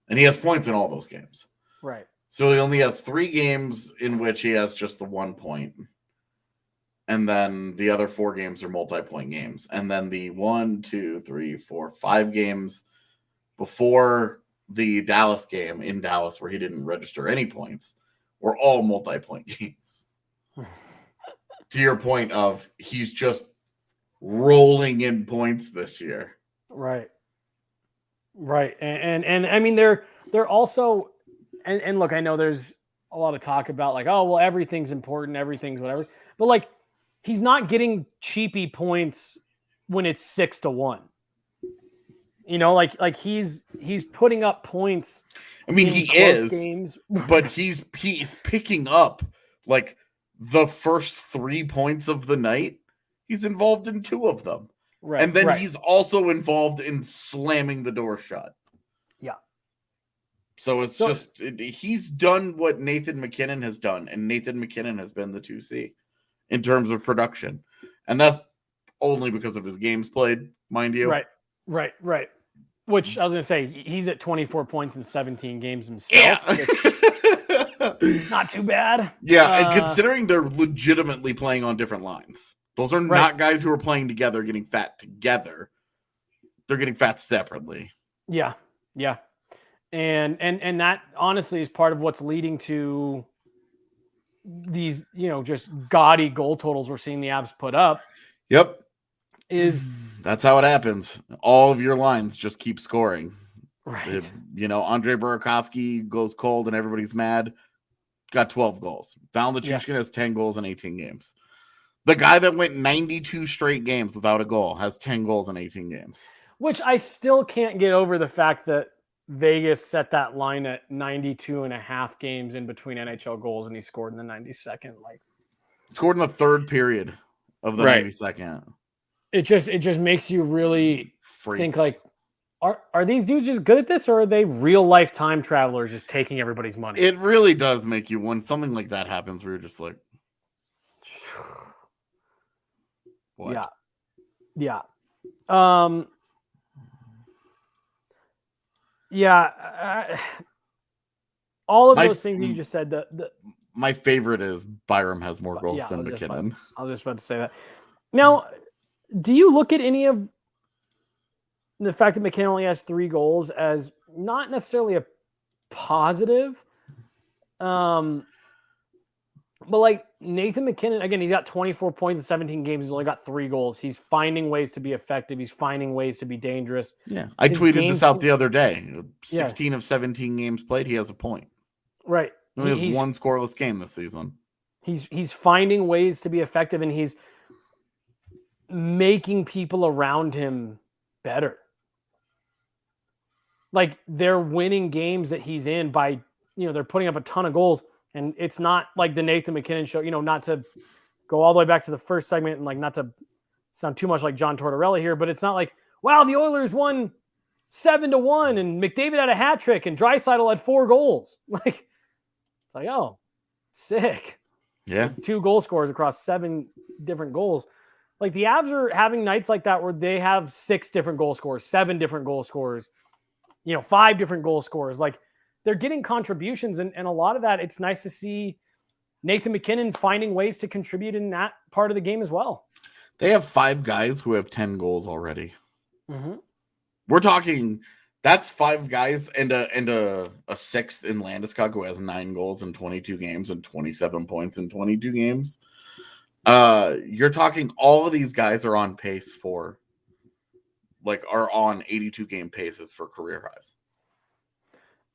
And he has points in all those games. Right. So he only has 3 games in which he has just the 1 point. And then the other 4 games are multi-point games. And then the 5 games before the Dallas game in Dallas, where he didn't register any points, were all multi-point games. To your point of, he's just rolling in points this year. Right. And I mean, they're also, and look, I know there's a lot of talk about like, oh, well, everything's important, everything's whatever. But like, he's not getting cheapy points when it's 6-1. You know, like he's putting up points. I mean, he is games. But he's picking up like the first 3 points of the night. He's involved in 2 of them. Right. And then he's also involved in slamming the door shut. Yeah. So he's done what Nathan MacKinnon has done, and Nathan MacKinnon has been the 2C in terms of production. And that's only because of his games played, mind you. Right. Which I was going to say, he's at 24 points in 17 games himself. Yeah. Not too bad. Yeah, and considering they're legitimately playing on different lines. Those are not guys who are playing together, getting fat together. They're getting fat separately. Yeah. And that honestly is part of what's leading to these, just gaudy goal totals we're seeing the Avs put up. Yep. That's how it happens. All of your lines just keep scoring. Right. Andrei Burakovsky goes cold and everybody's mad. Got 12 goals. Val Nichushkin has 10 goals in 18 games. The guy that went 92 straight games without a goal has 10 goals in 18 games. Which I still can't get over the fact that Vegas set that line at 92.5 games in between NHL goals, and he scored in the 92nd. Scored in the 3rd period of the 92nd. It just makes you really think like, are these dudes just good at this, or are they real life time travelers just taking everybody's money? It really does make you, when something like that happens, where you're just like, what? Yeah. All of those things that you just said, my favorite is Byram has more goals than MacKinnon. I was just about to say that. Now, do you look at any of the fact that MacKinnon only has 3 goals as not necessarily a positive? But like Nathan MacKinnon, again, he's got 24 points in 17 games. He's only got 3 goals. He's finding ways to be effective. He's finding ways to be dangerous. Yeah. I tweeted this out the other day. 16 of 17 games played, he has a point. Right. He only has 1 scoreless game this season. He's finding ways to be effective, and he's making people around him better. Like, they're winning games that he's in by, they're putting up a ton of goals. And it's not like the Nathan MacKinnon show, not to go all the way back to the first segment and like not to sound too much like John Tortorella here, but it's not like, wow, the Oilers won 7-1 and McDavid had a hat trick and Draisaitl had 4 goals. Like, it's like, oh, sick. Yeah. Like 2 goal scorers across 7 different goals. Like, the Avs are having nights like that where they have 6 different goal scorers, 7 different goal scorers, 5 different goal scorers. Like, they're getting contributions, and a lot of that, it's nice to see Nathan MacKinnon finding ways to contribute in that part of the game as well. They have 5 guys who have 10 goals already. Mm-hmm. We're talking, that's 5 guys and a 6th in Landeskog who has 9 goals in 22 games and 27 points in 22 games. You're talking all of these guys are on pace for, are on 82 game paces for career highs.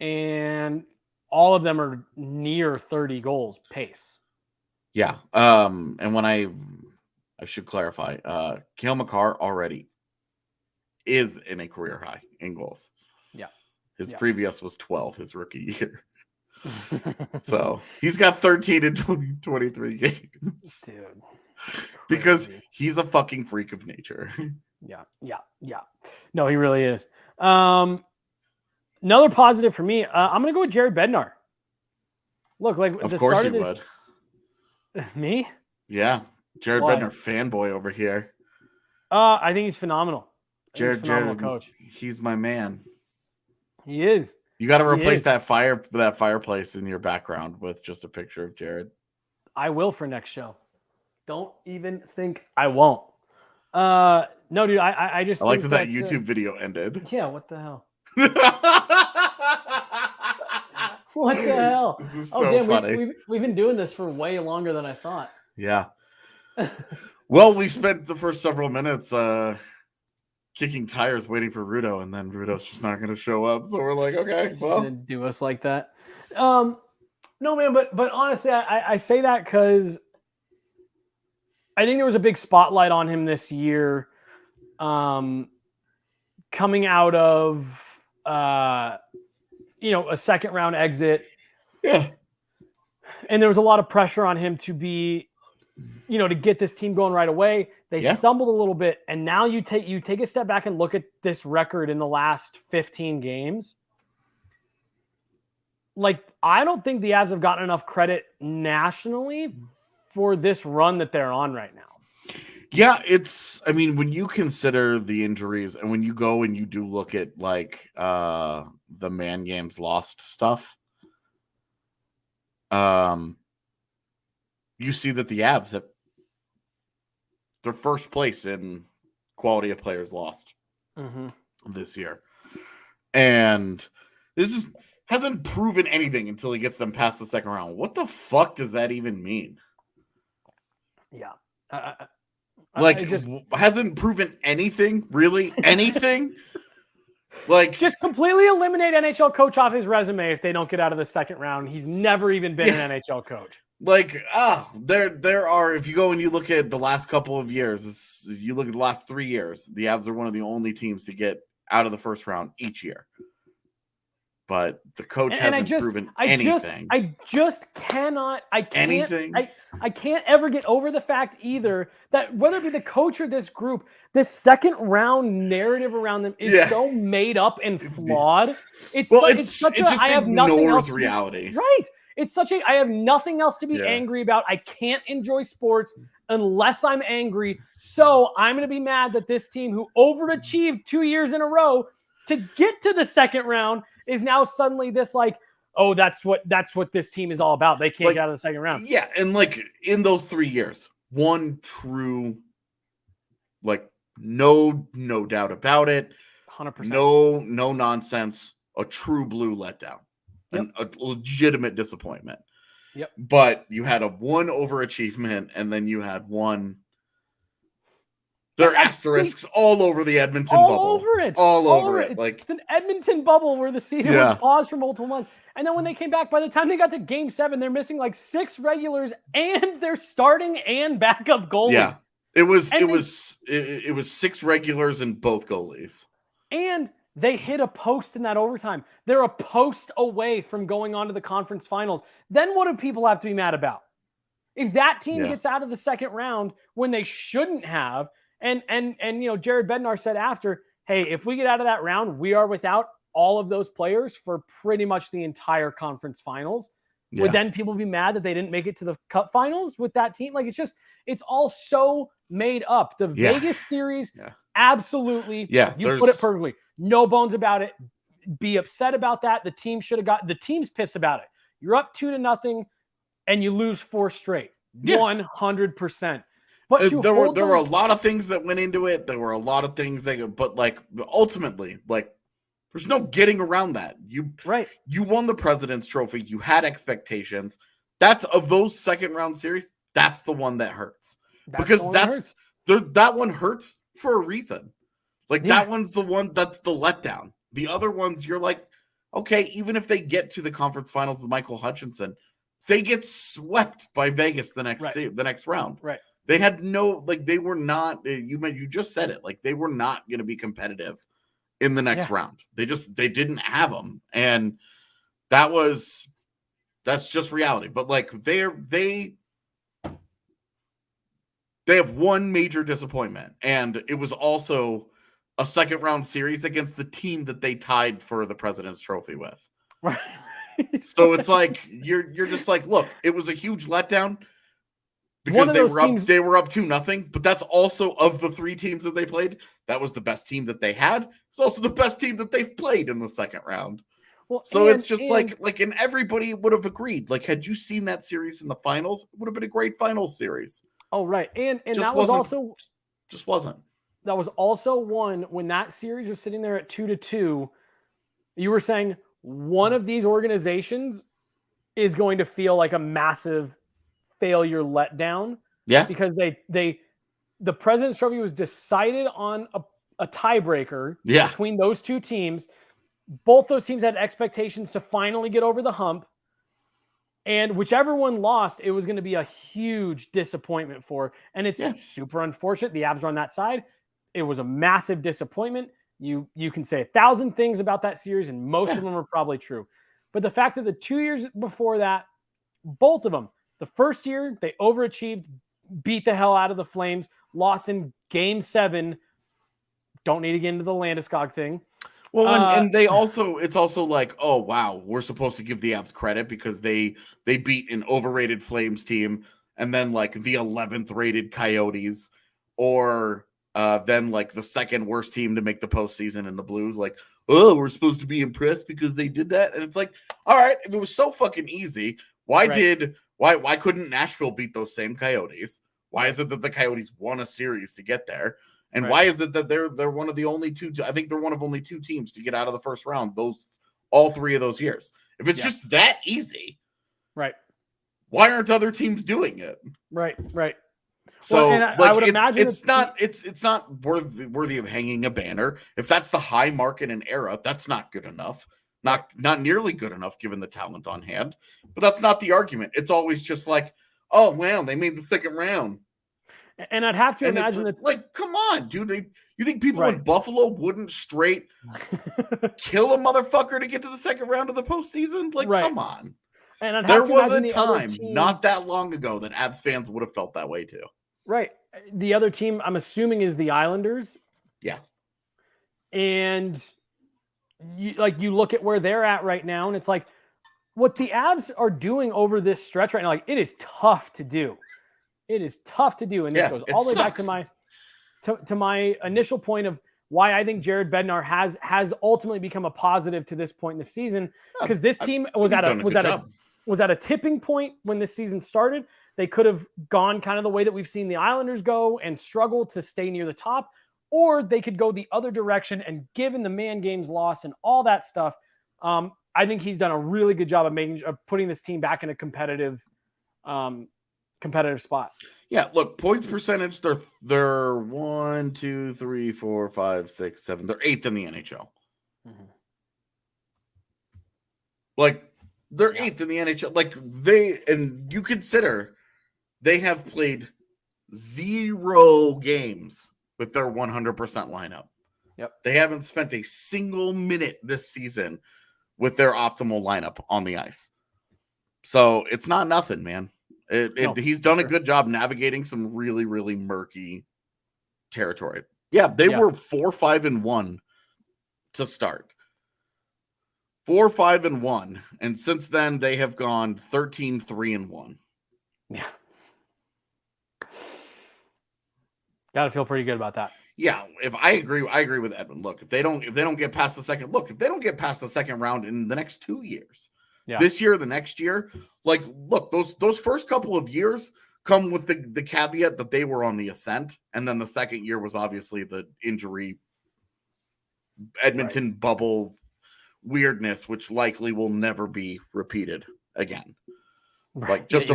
And all of them are near 30 goals pace. Yeah. And when I should clarify, Cale Makar already is in a career high in goals. Yeah. His previous was 12 his rookie year. So he's got 13 in 23 games. Dude. Because he's a fucking freak of nature. Yeah. No, he really is. Another positive for me, I'm going to go with Jared Bednar. Look, like of the course start you of this, would. Me? Yeah, Jared Bednar fanboy over here. I think he's phenomenal. Jared, coach. He's my man. He is. You got to replace that fireplace in your background with just a picture of Jared. I will for next show. Don't even think I won't. No, dude, I just like that YouTube video ended. Yeah, what the hell? What the hell? This is so funny. We've been doing this for way longer than I thought. Yeah. Well, we spent the first several minutes kicking tires waiting for Rudo, and then Rudo's just not going to show up. So we're like, okay, well, gonna do us like that. No, man, but honestly, I say that because I think there was a big spotlight on him this year, coming out of a second round exit. Yeah. And there was a lot of pressure on him to be, to get this team going right away. They stumbled a little bit, and now you take a step back and look at this record in the last 15 games. Like, I don't think the Avs have gotten enough credit nationally for this run that they're on right now. Yeah, when you consider the injuries and when you go and you do look at the man games lost stuff, you see that the Avs have their first place in quality of players lost this year. And this just hasn't proven anything until he gets them past the second round. What the fuck does that even mean? Yeah. Hasn't proven anything, really? Anything? Just completely eliminate NHL coach off his resume if they don't get out of the second round. He's never even been an NHL coach. There are, if you go and you look at the last couple of years, you look at the last 3 years, the Avs are one of the only teams to get out of the first round each year. But the coach hasn't proven anything. I can't anything. I can't ever get over the fact either that whether it be the coach or this group, this second round narrative around them is so made up and flawed. It just ignores reality. Right. It's I have nothing else to be angry about. I can't enjoy sports unless I'm angry. So I'm going to be mad that this team who overachieved 2 years in a row to get to the second round is now suddenly this oh, that's what this team is all about. They can't Like, get out of the second round. Yeah, and like in those 3 years, one true, like no doubt about it, 100%. no nonsense, a true blue letdown, Yep. a legitimate disappointment. Yep. But you had a one overachievement, and then you had one. There are asterisks all over the Edmonton bubble. All over it. Like, it's an Edmonton bubble where the season was paused for multiple months. And then when they came back, by the time they got to Game 7, they're missing like 6 regulars and they're starting and backup goalie. Yeah. It was 6 regulars and both goalies. And they hit a post in that overtime. They're a post away from going on to the conference finals. Then what do people have to be mad about? If that team gets out of the second round when they shouldn't have, and Jared Bednar said after, hey, if we get out of that round, we are without all of those players for pretty much the entire conference finals. Yeah. Would then people be mad that they didn't make it to the cup finals with that team? Like, it's all so made up. The Vegas series, absolutely. Yeah. You put it perfectly. No bones about it. Be upset about that. The team the team's pissed about it. You're up 2-0 and you lose 4 straight. 100%. But there were a lot of things that went into it. There were a lot of things but like ultimately, like there's no getting around that. You won the President's Trophy. You had expectations. That's of those second round series. That's the one that hurts because that one hurts for a reason. Like that one's the one that's the letdown. The other ones, you're like, okay, even if they get to the conference finals with Michael Hutchinson, they get swept by Vegas the next round. Right. They had they were not, you just said it, like they were not going to be competitive in the next round. They didn't have them. And that's just reality. But like they have one major disappointment. And it was also a second round series against the team that they tied for the President's Trophy with. Right. So it's like, you're just like, look, it was a huge letdown. Because they were up 2-0, but that's also of the 3 teams that they played. That was the best team that they had. It's also the best team that they've played in the second round. Well, so it's just and everybody would have agreed. Like, had you seen that series in the finals, it would have been a great finals series. Oh, right. And that was also just wasn't. That was also one when that series was sitting there at 2-2. You were saying one of these organizations is going to feel like a massive failure letdown. Yeah. Because the President's Trophy was decided on a tiebreaker between those 2 teams. Both those teams had expectations to finally get over the hump. And whichever one lost, it was going to be a huge disappointment for. And it's super unfortunate. The Avs are on that side. It was a massive disappointment. You can say 1,000 things about that series, and most of them are probably true. But the fact that the 2 years before that, both of them, the first year, they overachieved, beat the hell out of the Flames, lost in Game 7. Don't need to get into the Landeskog thing. Well, and it's also like, oh, wow, we're supposed to give the Avs credit because they beat an overrated Flames team and then like the 11th rated Coyotes or then like the second worst team to make the postseason in the Blues. Like, oh, we're supposed to be impressed because they did that. And it's like, all right, if it was so fucking easy, why couldn't Nashville beat those same Coyotes? Why is it that the Coyotes won a series to get there? And why is it that they're one of the only 2? I think they're one of only 2 teams to get out of the first round. All 3 of those years. If it's just that easy, right? Why aren't other teams doing it? Right. So I would imagine it's not worthy of hanging a banner. If that's the high mark in an era, that's not good enough. Not nearly good enough given the talent on hand. But that's not the argument. It's always just like, oh, wow, they made the second round. And I'd have to imagine that, like, come on, dude. You think people in Buffalo wouldn't straight kill a motherfucker to get to the second round of the postseason? Like, come on. And there was a time not that long ago that Avs fans would have felt that way too. Right. The other team, I'm assuming, is the Islanders. Yeah. And you look at where they're at right now, and it's like what the Avs are doing over this stretch right now. Like, it is tough to do. It is tough to do, and this goes all the way back to my initial point of why I think Jared Bednar has ultimately become a positive to this point in the season, because this team was at a tipping point when this season started. They could have gone kind of the way that we've seen the Islanders go and struggle to stay near the top, or they could go the other direction. And given the man games lost and all that stuff, I think he's done a really good job of putting this team back in a competitive spot. Yeah, look, points percentage, they're 1, 2, 3, 4, 5, 6, 7. They're 8th in the NHL. Mm-hmm. Like, they're 8th in the NHL. Like, and you consider they have played 0 games with their 100% lineup. Yep. They haven't spent a single minute this season with their optimal lineup on the ice. So it's not nothing, man. He's done a good job navigating some really, really murky territory. Yeah, they were 4-5-1 to start. 4-5-1, and since then they have gone 13-3-1. Yeah, gotta feel pretty good about that. Yeah, I agree with Edwin. Look, if they don't get past the second round in the next 2 years. Yeah. This year, the next year, like, look, those first couple of years come with the caveat that they were on the ascent, and then the second year was obviously the injury Edmonton bubble weirdness, which likely will never be repeated again. Right. Like, just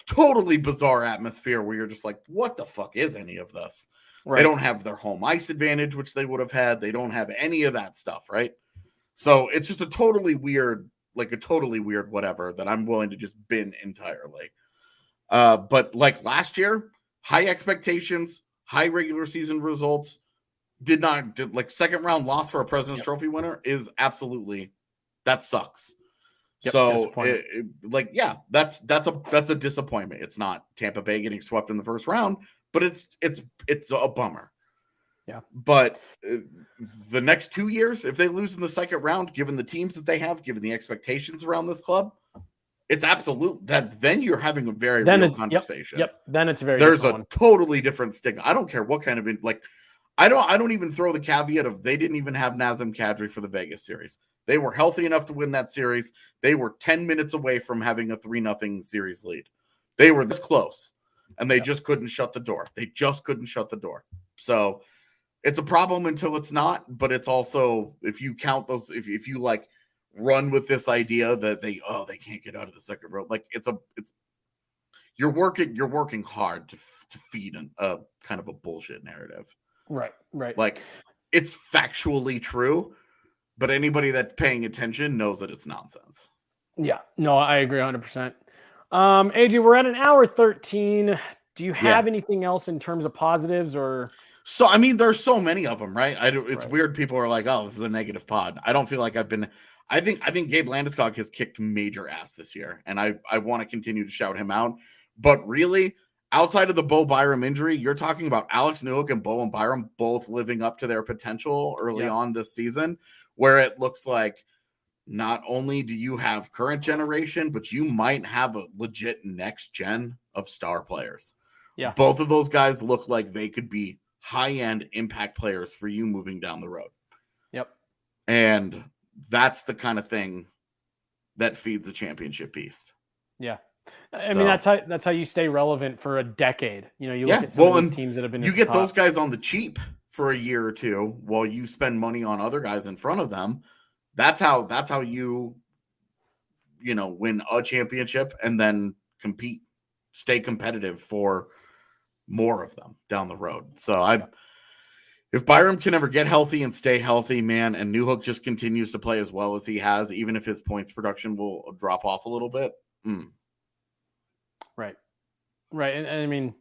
totally bizarre atmosphere where you're just like, what the fuck is any of this? Right. They don't have their home ice advantage, which they would have had. They don't have any of that stuff, right? So it's just a totally weird whatever that I'm willing to just bin entirely. But like last year, high expectations, high regular season results, second round loss for a President's Trophy winner is absolutely, that sucks. Yep, so that's a disappointment. It's not Tampa Bay getting swept in the first round, but it's a bummer. Yeah. But the next 2 years, if they lose in the second round, given the teams that they have, given the expectations around this club, it's absolute that then you're having a very real conversation. Yep. Then it's there's a totally different stigma. I don't care what kind of I don't even throw the caveat of they didn't even have Nazem Kadri for the Vegas series. They were healthy enough to win that series. They were 10 minutes away from having a 3-0 series lead. They were this close, and they just couldn't shut the door. So it's a problem until it's not, but it's also, if you count those, if you like run with this idea that they can't get out of the second row, like you're working hard to feed a kind of a bullshit narrative. Right. Like, it's factually true, but anybody that's paying attention knows that it's nonsense. Yeah, no, I agree 100%. AJ, we're at an hour 13. Do you have anything else in terms of positives or? So, I mean, there's so many of them, right? It's weird. People are like, oh, this is a negative pod. I don't feel like I think Gabe Landeskog has kicked major ass this year, and I want to continue to shout him out. But really, outside of the Bo Byram injury, you're talking about Alex Newhook and Bo and Byram both living up to their potential early on this season, where it looks like not only do you have current generation, but you might have a legit next gen of star players. Yeah. Both of those guys look like they could be high-end impact players for you moving down the road. Yep. And that's the kind of thing that feeds the championship beast. Yeah. I mean, that's how you stay relevant for a decade. You know, you look at some of these teams that have been. You get those guys on the cheap for a year or two while you spend money on other guys in front of them. That's how you win a championship and then stay competitive for more of them down the road. So if Byram can ever get healthy and stay healthy, man, and Newhook just continues to play as well as he has, even if his points production will drop off a little bit. Right. And I mean,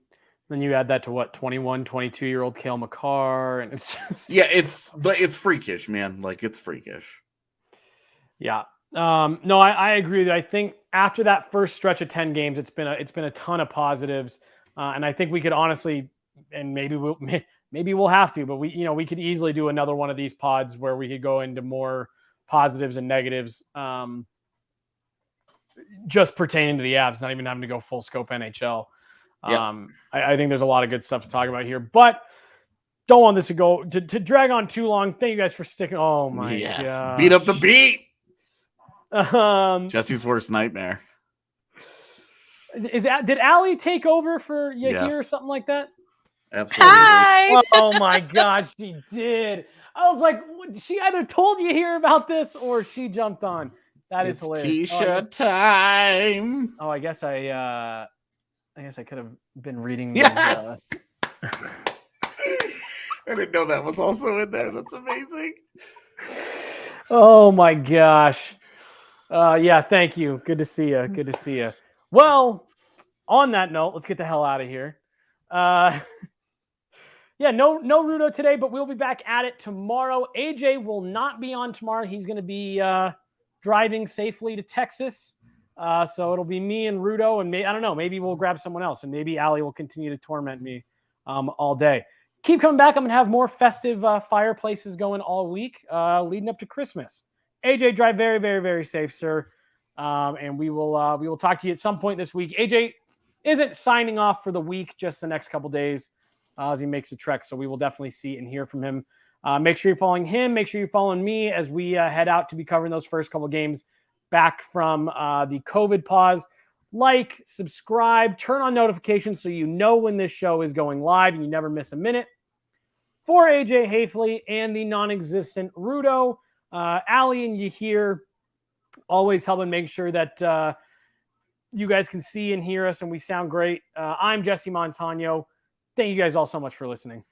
then you add that to 21, 22-year-old Cale Makar, and it's just... Yeah, it's freakish, man. Like, it's freakish. Yeah. No, I agree with you. I think after that first stretch of 10 games, it's been a ton of positives. And I think we could honestly, and maybe we'll have to, but we could easily do another one of these pods where we could go into more positives and negatives, just pertaining to the Avs, not even having to go full scope NHL. I think there's a lot of good stuff to talk about here, but don't want this to go to drag on too long. Thank you guys for sticking. Oh my god. Beat up the beat. Um, Jesse's worst nightmare. Did Allie take over for Yahir or something like that? Absolutely. Hi. Oh my gosh, she did. I was like, she either told you here about this or she jumped on. That is hilarious. T-shirt time. Oh, I guess I could have been reading. Yes. I didn't know that was also in there. That's amazing. Oh my gosh. Yeah, thank you. Good to see you. Good to see you. Well, on that note, let's get the hell out of here. Yeah, no Rudo today, but we'll be back at it tomorrow. AJ will not be on tomorrow. He's going to be driving safely to Texas. So it'll be me and Rudo, and I don't know, maybe we'll grab someone else, and maybe Allie will continue to torment me all day. Keep coming back. I'm going to have more festive fireplaces going all week leading up to Christmas. AJ, drive very, very, very safe, sir. And we will talk to you at some point this week. AJ isn't signing off for the week, just the next couple days as he makes a trek. So we will definitely see and hear from him. Make sure you're following him. Make sure you're following me as we head out to be covering those first couple games back from the COVID pause. Like, subscribe, turn on notifications so you know when this show is going live and you never miss a minute. For AJ Hafley and the non-existent Rudo, Allie and Yahir, always helping make sure that you guys can see and hear us and we sound great. I'm Jesse Montano. Thank you guys all so much for listening.